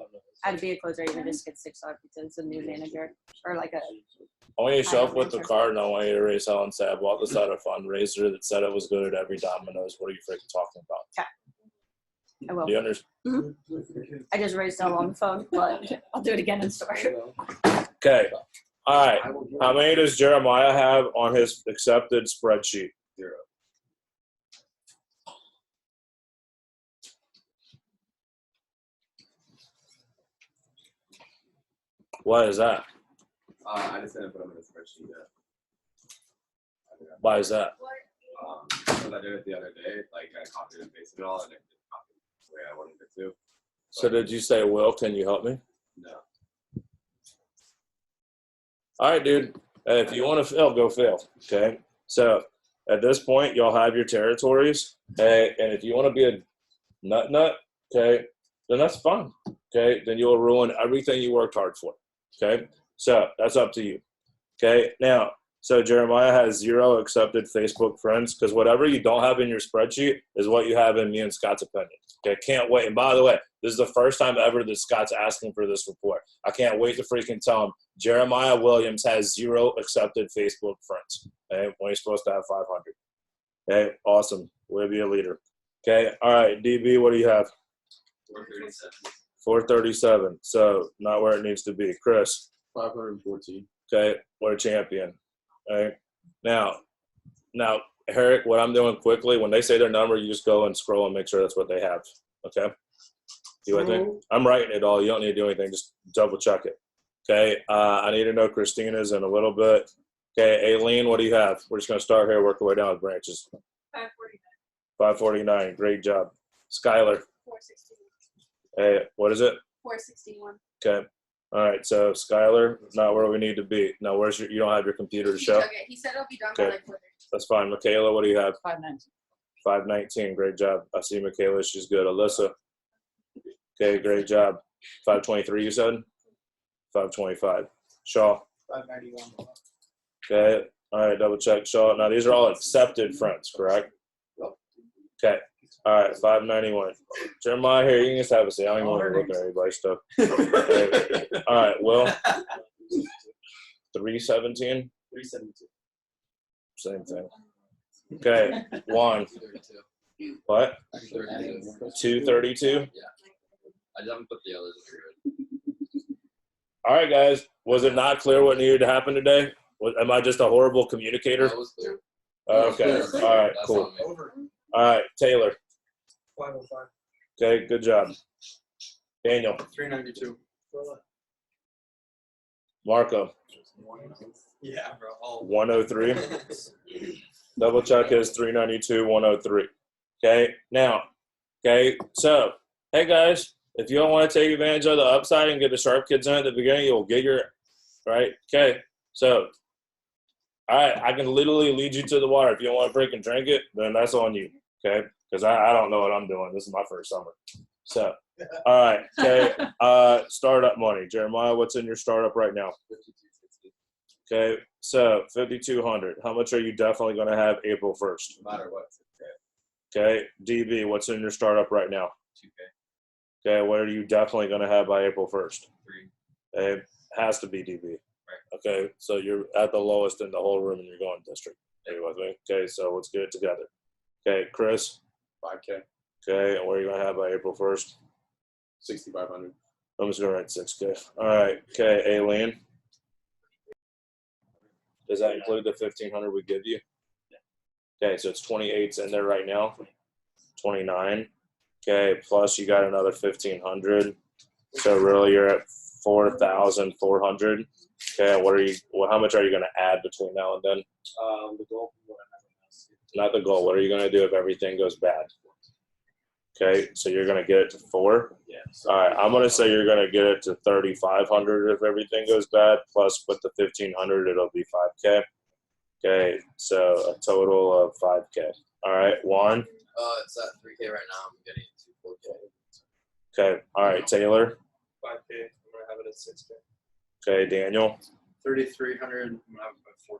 I'd be a closer, even just get $6 pizzas. It's a new manager or like a. I want you to show up with the manager. card, and I want you to raise hell and say, I bought this at a fundraiser that said it was good at every Domino's. What are you freaking talking about? I will. Do you understand? I just raised hell on the phone, but I'll do it again in store. Okay. All right. How many does Jeremiah have on his accepted spreadsheet? 0. Why is that? I just didn't put them in the spreadsheet yet. Why is that? Because I did it the other day, like I copied and pasted it all, and it didn't copy the way I wanted it to. So did you say, Will, can you help me? No. All right, dude. If you want to fail, go fail. Okay. So at this point, y'all have your territories. Okay. And if you want to be a nut, okay, then that's fine. Okay. Then you'll ruin everything you worked hard for. Okay. So that's up to you. Okay. Now, so Jeremiah has 0 accepted Facebook friends because whatever you don't have in your spreadsheet is what you have in me and Scott's opinion. Okay. Can't wait. And by the way, this is the first time ever that Scott's asking for this report. I can't wait to freaking tell him Jeremiah Williams has 0 accepted Facebook friends. Okay. When he's supposed to have 500. Okay. Awesome. We'll be a leader. Okay. All right. DB, what do you have? 437. 437. So not where it needs to be. Chris. 514. Okay. What a champion. All right. Now, Eric, what I'm doing quickly, when they say their number, you just go and scroll and make sure that's what they have. Okay? You with me? I'm writing it all. You don't need to do anything. Just double check it. Okay? I need to know Christina's in a little bit. Okay, Aileen, what do you have? We're just going to start here, work our way down with branches. 549. 549. Great job. Skylar. 461. Hey, what is it? 461. Okay. All right, so Skylar, not where we need to be. Now, where's you don't have your computer to show? Okay, he said it'll be done by Okay. like 4:30. That's fine. Michaela, what do you have? 519. 519. Great job. I see Michaela. She's good. Alyssa. Okay, great job. 523, you said? 525. Shaw. 591. Okay. All right, double check. Shaw. Now these are all accepted friends, correct? Okay. All right, 591. Jeremiah, here, you can just have a seat. I don't even want to look at everybody's stuff. Okay. All right, Will. 317. 372. Same thing. Okay, 1. What? 232. I haven't put the others in here. All right, guys. Was it not clear what needed to happen today? Am I just a horrible communicator? That was clear. Okay. All right. That's Cool. on me. Over. All right, Taylor. 505. Okay. Good job. Daniel. 392. Marco. Yeah, bro. Oh. 103. Double check is 392, 103. Okay. Now. Okay. So, hey guys, if you don't want to take advantage of the upside and get the sharp kids in at the beginning, you'll get your right. Okay. So. All right, I can literally lead you to the water. If you don't want to freaking drink it, then that's on you, okay? Because I don't know what I'm doing. This is my first summer. So, all right, okay. Startup money. Jeremiah, what's in your startup right now? 5260. Okay, so 5,200. How much are you definitely going to have April 1st? No matter what. Okay, DB, what's in your startup right now? 2K. Okay, what are you definitely going to have by April 1st? 3. Okay, has to be DB. Okay, so you're at the lowest in the whole room and you're going district. Are you with me? Okay, so let's get it together. Okay, Chris. 5K. Okay, and what are you going to have by April 1st? 6,500. I'm just going to write 6K. All right, okay, Aileen. Does that include the 1,500 we give you? Okay, so it's 28's in there right now. 29. Okay, plus you got another 1,500. So really you're at 4,400. Okay, how much are you going to add between now and then? The goal. Not the goal. What are you going to do if everything goes bad? Okay, so you're going to get it to 4. Yeah. All right, I'm going to say you're going to get it to 3,500 if everything goes bad. Plus with the 1,500, it'll be 5K. Okay, so a total of 5K. All right, Juan. It's at 3K right now. I'm getting it to 4K. Okay, all right, Taylor. 5K. I'm gonna have it at 6K. Okay, Daniel. 3,300. I'm going to have a 4K.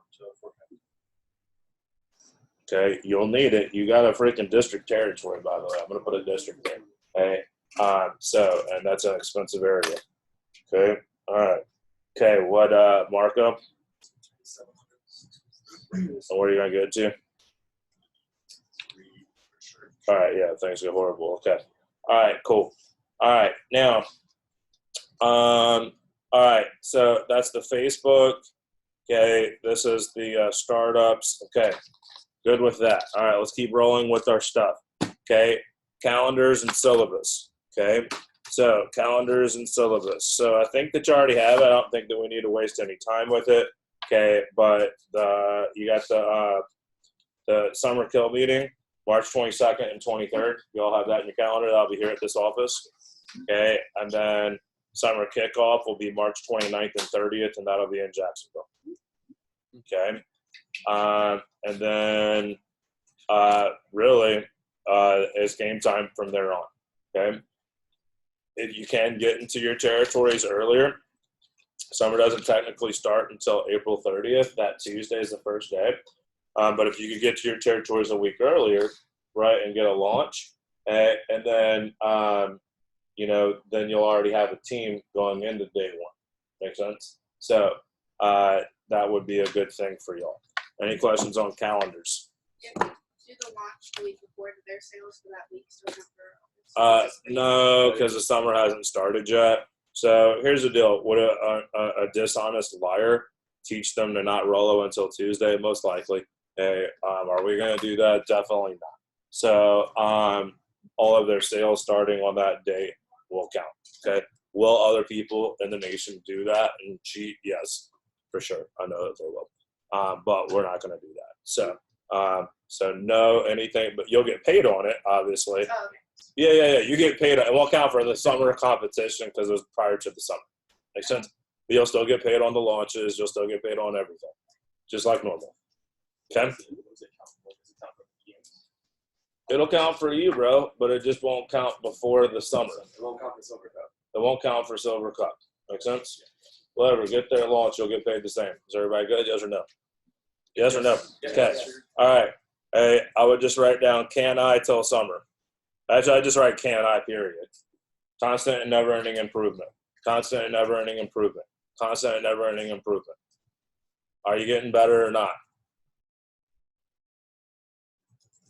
Okay, you'll need it. You got a freaking district territory, by the way. I'm going to put a district there. Okay, and that's an expensive area. Okay, all right. Okay, what, Marco? And what are you going to get to? All right, yeah, things get horrible. Okay. All right, cool. All right, now, all right, so that's the Facebook. Okay, this is the startups. Okay, good with that. All right, let's keep rolling with our stuff. Okay, calendars and syllabus. Okay, so calendars and syllabus. So I think that you already have it. I don't think that we need to waste any time with it. Okay, but you got the summer kill meeting, March 22nd and 23rd. You all have that in your calendar. I'll be here at this office. Okay, and then summer kickoff will be March 29th and 30th, and that'll be in Jacksonville. Okay, and then really it's game time from there on. Okay, if you can get into your territories earlier. Summer doesn't technically start until April 30th. That Tuesday is the first day. But if you could get to your territories a week earlier, right, and get a launch, and then, then you'll already have a team going into day one. Make sense? So that would be a good thing for y'all. Any questions on calendars? Do the launch the week before to their sales for that week? So No, because the summer hasn't started yet. So here's the deal. Would a dishonest liar teach them to not Rolo until Tuesday? Most likely. Hey, are we going to do that? Definitely not. So all of their sales starting on that date will count. Okay. Will other people in the nation do that and cheat? Yes, for sure. I know that they will. But we're not going to do that. So no anything, but you'll get paid on it, obviously. Oh, okay. Yeah. You get paid. It won't count for the summer competition because it was prior to the summer. Makes sense? But you'll still get paid on the launches. You'll still get paid on everything, just like normal. Okay? It'll count for you, bro, but it just won't count before the summer. It won't count for Silver Cup. It won't count for Silver Cup. Make sense? Whatever. Get there, launch. You'll get paid the same. Is everybody good? Yes or no? Yes or no? Okay. All right. Hey, I would just write down can I till summer. Actually, I just write can I, period. Constant and never ending improvement. Constant and never ending improvement. Constant and never ending improvement. Are you getting better or not?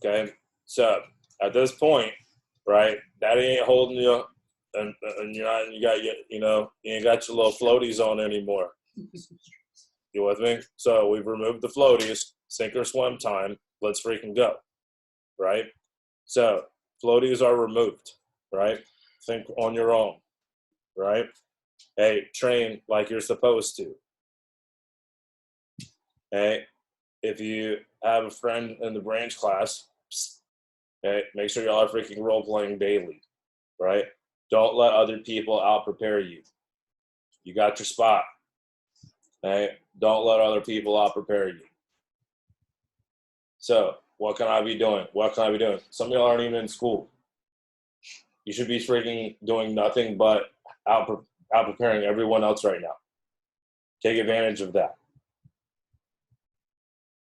Okay. So at this point, right, that ain't holding you, and you're not, you got your, you ain't got your little floaties on anymore. You with me? So we've removed the floaties, sink or swim time. Let's freaking go. Right? So floaties are removed. Right? Think on your own. Right? Hey, train like you're supposed to. Hey, if you have a friend in the branch class, hey, make sure y'all are freaking role playing daily. Right? Don't let other people out prepare you. You got your spot. Hey, don't let other people out prepare you. So, what can I be doing? What can I be doing? Some of y'all aren't even in school. You should be freaking doing nothing but out preparing everyone else right now. Take advantage of that.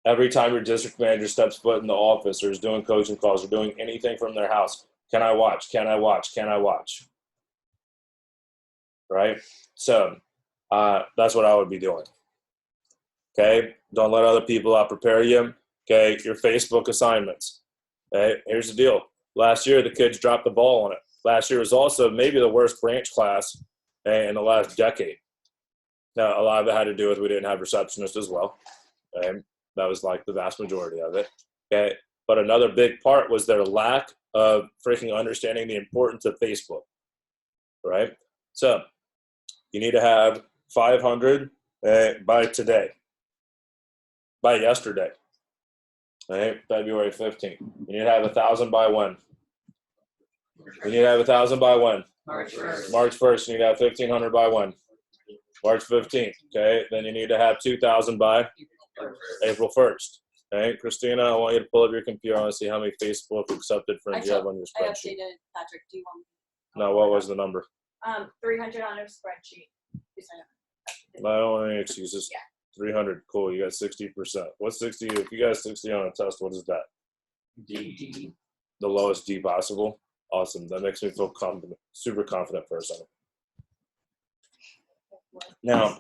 Every time your district manager steps foot in the office or is doing coaching calls or doing anything from their house, can I watch? Can I watch? Can I watch? Right? So, that's what I would be doing. Okay? Don't let other people out prepare you. Okay? Your Facebook assignments. Okay? Here's the deal. Last year, the kids dropped the ball on it. Last year was also maybe the worst branch class in the last decade. Now, a lot of it had to do with we didn't have receptionists as well. Okay? That was like the vast majority of it. Okay? But another big part was their lack of freaking understanding the importance of Facebook. Right? So, you need to have 500 by today. By yesterday. Right? February 15th. You need to have 1,000 by when? You need to have 1,000 by when? March 1st. March 1st. You need to have 1,500 by when? March 15th. Okay. Then you need to have 2,000 by April 1st. Okay. Christina, I want you to pull up your computer. I want to see how many Facebook accepted friends you have on your I spreadsheet. updated Patrick. Do you want? No, what was the number? 300 on our spreadsheet. I don't want any excuses. Yeah. 300. Cool. You got 60%. What's 60? If you got 60 on a test, what is that? D. The lowest D possible. Awesome. That makes me feel confident, super confident for a second. Now,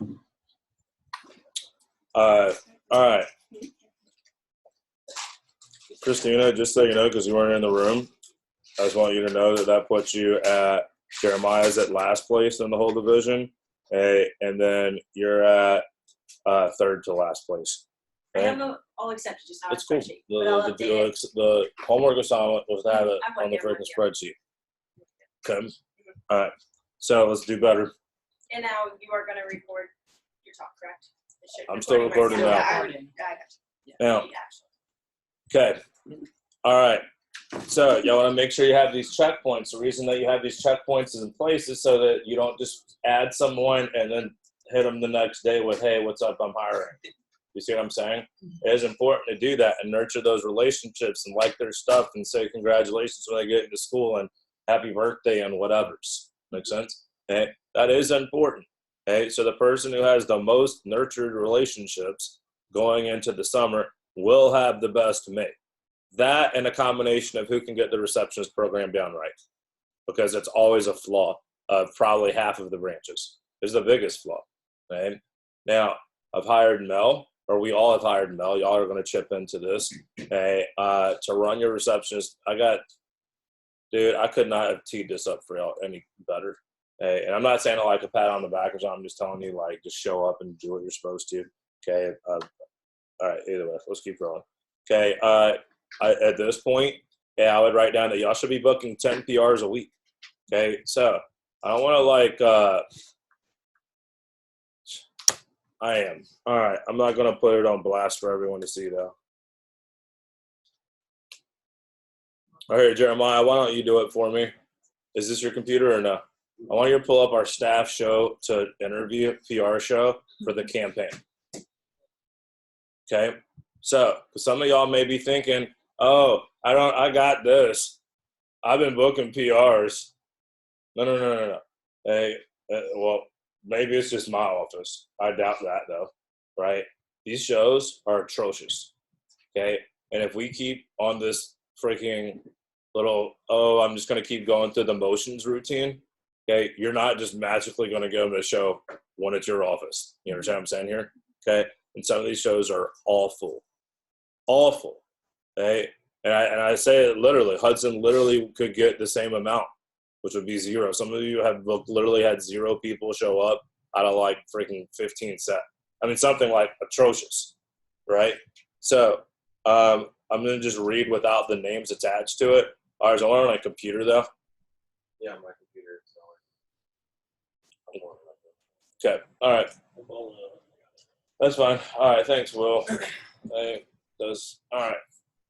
all right. Christina, just so you know, because you weren't in the room, I just want you to know that puts you at Jeremiah's at last place in the whole division. And then you're at third to last place. I have them all accepted, just not It's a cool. spreadsheet. But I'll update it. The homework assignment was to have it I'm on the with you, I'm freaking with spreadsheet. Okay. All right. So let's do better. And now you are going to record your talk, correct? It should- I'm still recording myself. now. Got it. Now, okay. All right. So y'all want to make sure you have these checkpoints. The reason that you have these checkpoints is in place is so that you don't just add someone and then hit them the next day with, hey, what's up? I'm hiring. You see what I'm saying? It is important to do that and nurture those relationships and like their stuff and say congratulations when they get into school and happy birthday and whatever's. Make sense? Okay. That is important. Okay. So the person who has the most nurtured relationships going into the summer will have the best mate. That and a combination of who can get the receptionist program down right. Because it's always a flaw of probably half of the branches. It's the biggest flaw. Okay. Now, I've hired Mel, or we all have hired Mel. Y'all are going to chip into this. Okay. To run your receptionist, dude, I could not have teed this up for y'all any better. Hey, and I'm not saying it like a pat on the back or something. I'm just telling you, like, just show up and do what you're supposed to. Okay. All right. Either way, let's keep going. Okay. At this point, I would write down that y'all should be booking 10 PRs a week. Okay. So I don't want to I am. All right. I'm not going to put it on blast for everyone to see, though. All right, Jeremiah, why don't you do it for me? Is this your computer or no? I want you to pull up our staff show to interview PR show for the campaign. Okay. So some of y'all may be thinking, oh, I got this. I've been booking PRs. No. Hey, well, maybe it's just my office. I doubt that, though, right? These shows are atrocious. Okay. And if we keep on this freaking little, oh, I'm just going to keep going through the motions routine, okay, you're not just magically going to go to a show when it's your office. You understand what I'm saying here? Okay. And some of these shows are awful. Awful. Okay. And I say it literally, Hudson literally could get the same amount, which would be 0. Some of you have literally had 0 people show up out of like freaking 15 set. I mean, something like atrocious, right? So I'm going to just read without the names attached to it. All right, so I'm on my computer, though. Yeah, my computer. Okay, all right. That's fine. All right, thanks, Will. All right.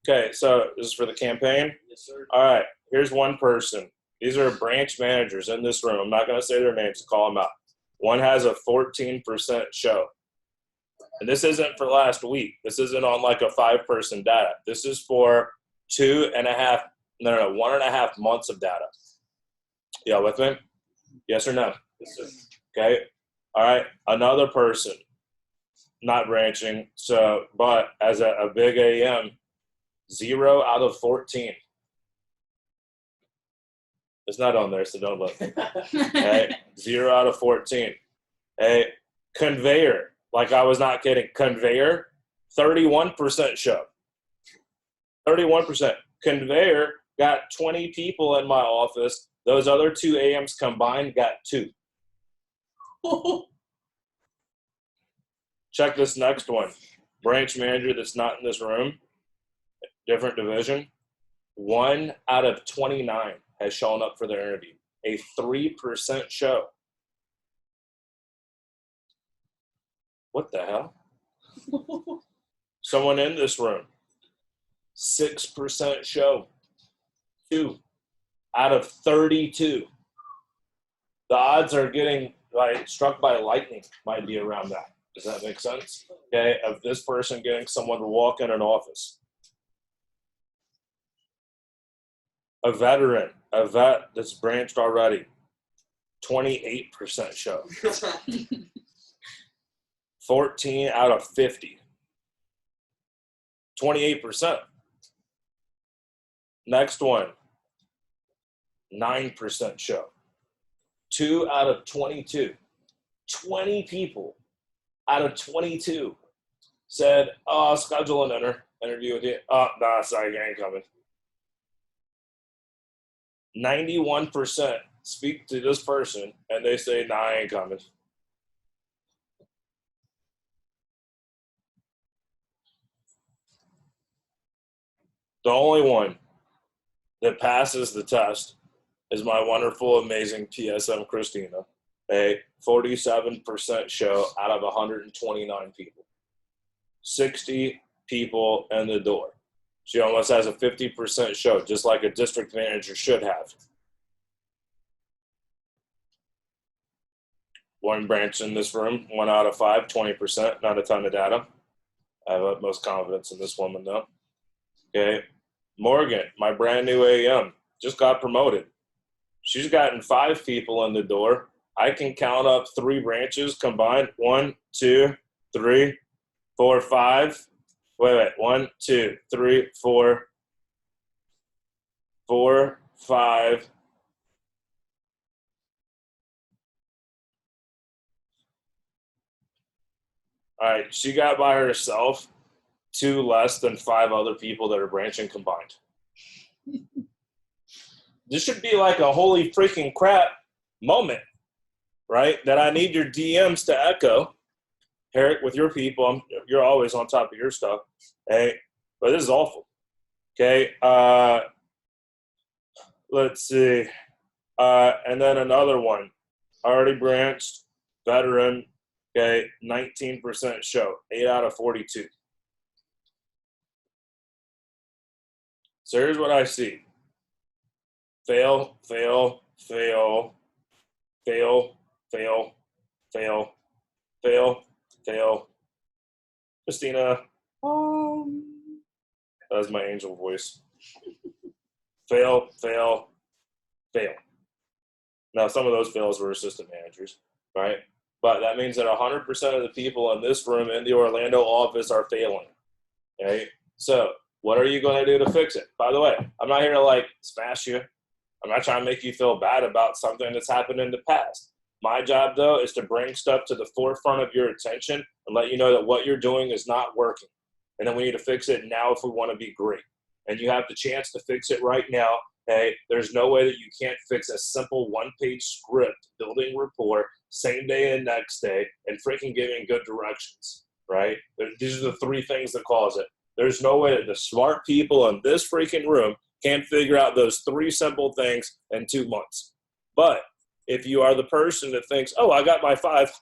Okay, so this is for the campaign? Yes, sir. All right, here's one person. These are branch managers in this room. I'm not going to say their names, call them out. One has a 14% show. And this isn't for last week. This isn't on like a 5-person data. This is for 1.5 months of data. Y'all with me? Yes or no? Yes, sir. Okay. All right. Another person, not branching. So, but as a big AM, 0 out of 14. It's not on there, so don't look. Okay. 0 out of 14. Hey, conveyor. Like I was not kidding. Conveyor, 31% show. 31%. Conveyor got 20 people in my office. Those other 2 AMs combined got 2. Check this next one. Branch manager that's not in this room, different division. 1 out of 29 has shown up for their interview. A 3% show. What the hell? Someone in this room, 6% show. 2 out of 32. The odds are getting like struck by lightning might be around that. Does that make sense? Okay, of this person getting someone to walk in an office. A veteran, a vet that's branched already, 28% show. 14 out of 50. 28%. Next one, 9% show. 2 out of 22. 20 people out of 22 said, oh, I'll schedule an interview with you. Oh, nah, sorry, you ain't coming. 91% speak to this person and they say, nah, I ain't coming. The only one that passes the test is my wonderful, amazing PSM Christina. A 47% show out of 129 people. 60 people in the door. She almost has a 50% show, just like a district manager should have. One branch in this room, 1 out of 5, 20%, not a ton of data. I have utmost confidence in this woman, though. Okay. Morgan, my brand new AM, just got promoted. She's gotten 5 people in the door. I can count up 3 branches combined. 1, 2, 3, 4, 5. Wait. 1, 2, 3, 4, 4, 5. All right, she got by herself 2 less than 5 other people that are branching combined. This should be like a holy freaking crap moment, right? That I need your DMs to echo. Herrick, with your people, you're always on top of your stuff. Hey, but this is awful. Okay, let's see. And then another one, already branched, veteran, okay, 19% show, 8 out of 42. So here's what I see. Fail, fail, fail, fail, fail, fail, fail, fail. Christina. That's my angel voice. Fail, fail, fail. Now, some of those fails were assistant managers, right? But that means that 100% of the people in this room in the Orlando office are failing. Okay? So what are you going to do to fix it? By the way, I'm not here to like smash you. I'm not trying to make you feel bad about something that's happened in the past. My job, though, is to bring stuff to the forefront of your attention and let you know that what you're doing is not working. And then we need to fix it now if we want to be great. And you have the chance to fix it right now. Hey, there's no way that you can't fix a simple one-page script, building rapport, same day and next day, and freaking giving good directions, right? These are the three things that cause it. There's no way that the smart people in this freaking room can't figure out those three simple things in 2 months. But if you are the person that thinks, oh, I got my five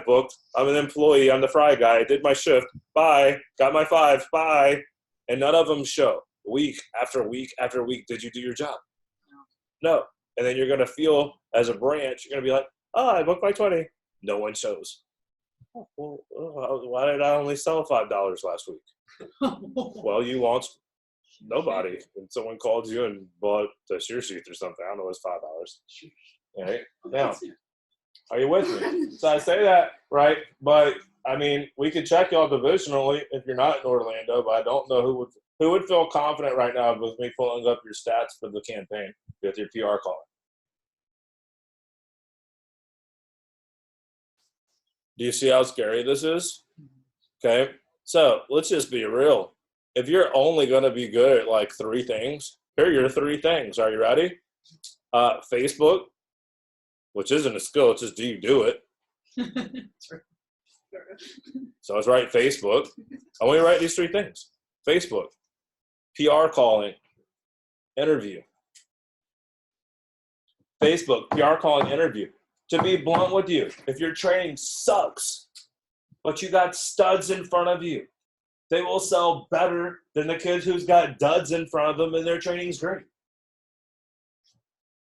booked, I'm an employee, I'm the fry guy, I did my shift, bye, got my 5, bye, and none of them show. Week after week after week, did you do your job? No. And then you're going to feel as a branch, you're going to be like, oh, I booked my 20. No one shows. Oh, well, why did I only sell $5 last week? Well, you launched nobody. And someone called you and bought the shear sheath or something. I don't know, it was $5. Right? Now, are you with me? So I say that, right? But, I mean, we could check y'all divisionally if you're not in Orlando, but I don't know who would feel confident right now with me pulling up your stats for the campaign with your PR calling. Do you see how scary this is? Okay. So let's just be real. If you're only going to be good at like 3 things, here are your 3 things. Are you ready? Facebook, which isn't a skill. It's just, do you do it? So let's write Facebook. I want you to write these 3 things. Facebook, PR calling, interview. Facebook, PR calling, interview. To be blunt with you, if your training sucks, but you got studs in front of you, they will sell better than the kids who's got duds in front of them and their training's great.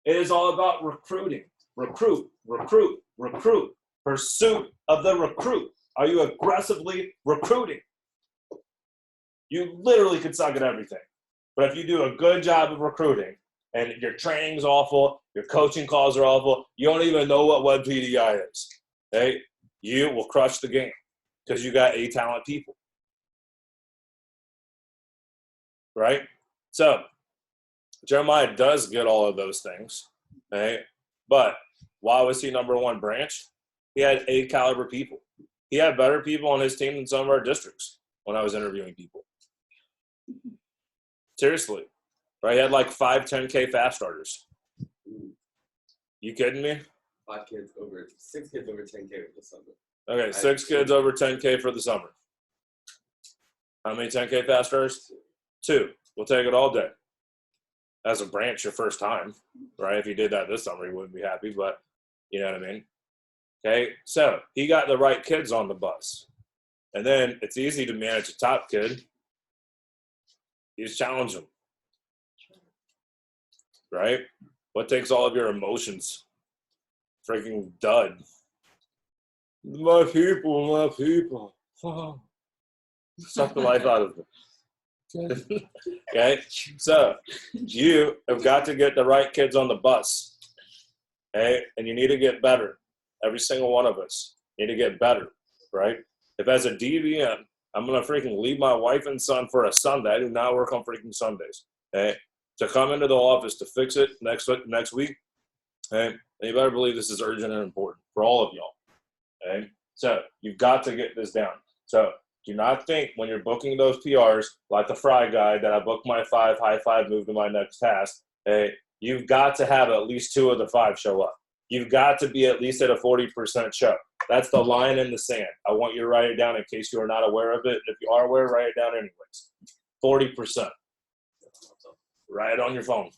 It is all about recruiting. Recruit, recruit, recruit. Pursuit of the recruit. Are you aggressively recruiting? You literally could suck at everything. But if you do a good job of recruiting and your training's awful, your coaching calls are awful, you don't even know what web PDI is, okay? You will crush the game because you got A-talent people, right? So Jeremiah does get all of those things, okay? But why was he number 1 branch? He had A-caliber people. He had better people on his team than some of our districts when I was interviewing people. Seriously. Right? He had like 5 10K fast starters. You kidding me? 6 kids over 10K for the summer. Okay, 6 kids over 10K for the summer. How many 10K fast starters? 2. We'll take it all day. As a branch, your first time, right? If you did that this summer, you wouldn't be happy, but you know what I mean? Okay, so he got the right kids on the bus. And then it's easy to manage a top kid. You just challenge them. Right? What takes all of your emotions? Freaking dud. My people. Oh. Suck the life out of them. Okay? So you have got to get the right kids on the bus. Okay? And you need to get better. Every single one of us need to get better, right? If as a DVM, I'm going to freaking leave my wife and son for a Sunday. I do not work on freaking Sundays, okay? To come into the office to fix it next week, okay? And you better believe this is urgent and important for all of y'all, okay? So you've got to get this down. So do not think when you're booking those PRs, like the fry guy, that I booked my 5, high 5, move to my next task, okay? You've got to have at least 2 of the 5 show up. You've got to be at least at a 40% show. That's the line in the sand. I want you to write it down in case you are not aware of it. If you are aware, write it down anyways. 40%. Write it on your phone.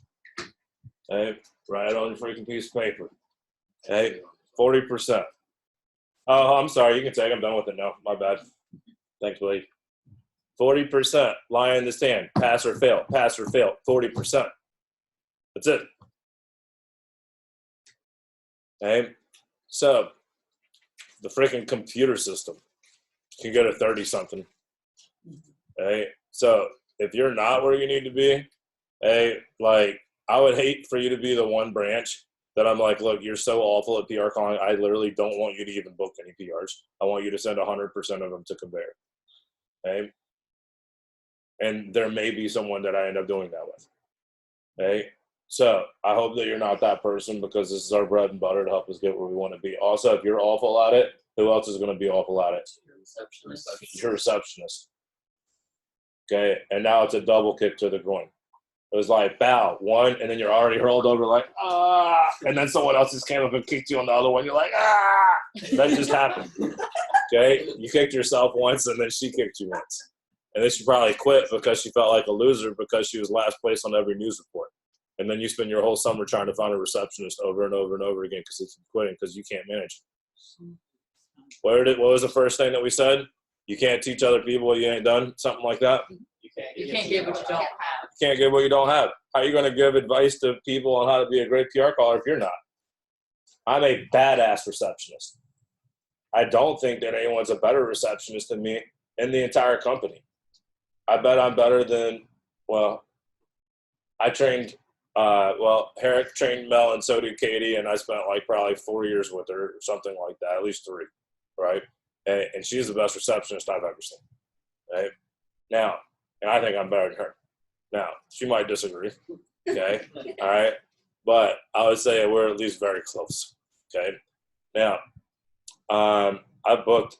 Okay? Write it on your freaking piece of paper. Okay? 40%. Oh, I'm sorry. You can take it. I'm done with it now. My bad. Thanks, buddy. 40%. Line in the sand. Pass or fail. Pass or fail. 40%. That's it. Okay? So the freaking computer system can get a 30-something. Okay? So if you're not where you need to be, hey, like, I would hate for you to be the one branch that I'm like, look, you're so awful at PR calling. I literally don't want you to even book any PRs. I want you to send 100% of them to conveyor. Okay. And there may be someone that I end up doing that with. Okay. So I hope that you're not that person, because this is our bread and butter to help us get where we want to be. Also, if you're awful at it, who else is going to be awful at it? Your receptionist. Okay. And now it's a double kick to the groin. It was like, bow, one, and then you're already hurled over like, ah, and then someone else just came up and kicked you on the other one. You're like, ah, that just happened. Okay? You kicked yourself once, and then she kicked you once. And then she probably quit because she felt like a loser because she was last place on every news report. And then you spend your whole summer trying to find a receptionist over and over and over again because it's quitting because you can't manage. What was the first thing that we said? You can't teach other people what you ain't done, something like that. You can't give what you don't have. You can't give what you don't have. How are you going to give advice to people on how to be a great PR caller if you're not? I'm a badass receptionist. I don't think that anyone's a better receptionist than me in the entire company. I bet I'm better than, well, I trained, Herrick trained Mel and so did Katie, and I spent like probably 4 years with her or something like that, at least 3, right? And she's the best receptionist I've ever seen, right? Now, and I think I'm better than her. Now, she might disagree, okay? All right? But I would say we're at least very close, okay? Now, I booked,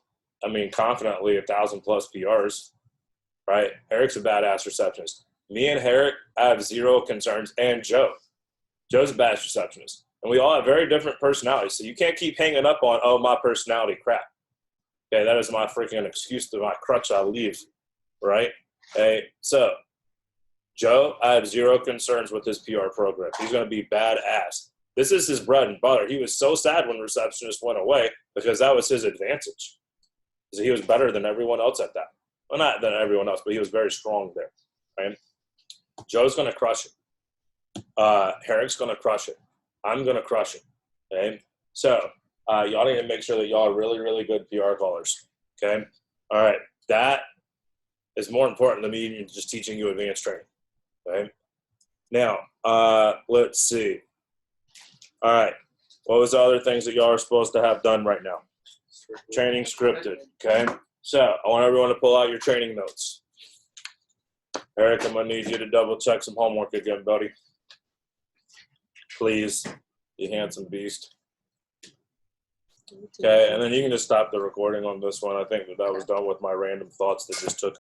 confidently 1,000+ PRs, right? Herrick's a badass receptionist. Me and Herrick have zero concerns, and Joe. Joe's a badass receptionist. And we all have very different personalities, so you can't keep hanging up on, oh, my personality crap. Okay, that is my freaking excuse to my crutch I leave, right? Okay, so Joe, I have zero concerns with his PR program. He's going to be badass. This is his bread and butter. He was so sad when receptionist went away because that was his advantage. Because he was better than everyone else at that. Well, not than everyone else, but he was very strong there. Right? Joe's going to crush it. Herrick's going to crush it. I'm going to crush it. Okay? So y'all need to make sure that y'all are really, really good PR callers. Okay? All right. That is more important to me than just teaching you advanced training. Okay? Now, let's see. All right. What was the other things that y'all are supposed to have done right now? Training scripted. Okay? So I want everyone to pull out your training notes. Eric, I'm going to need you to double check some homework again, buddy. Please. You handsome beast. Okay, and then you can just stop the recording on this one. I think that was done with my random thoughts that just took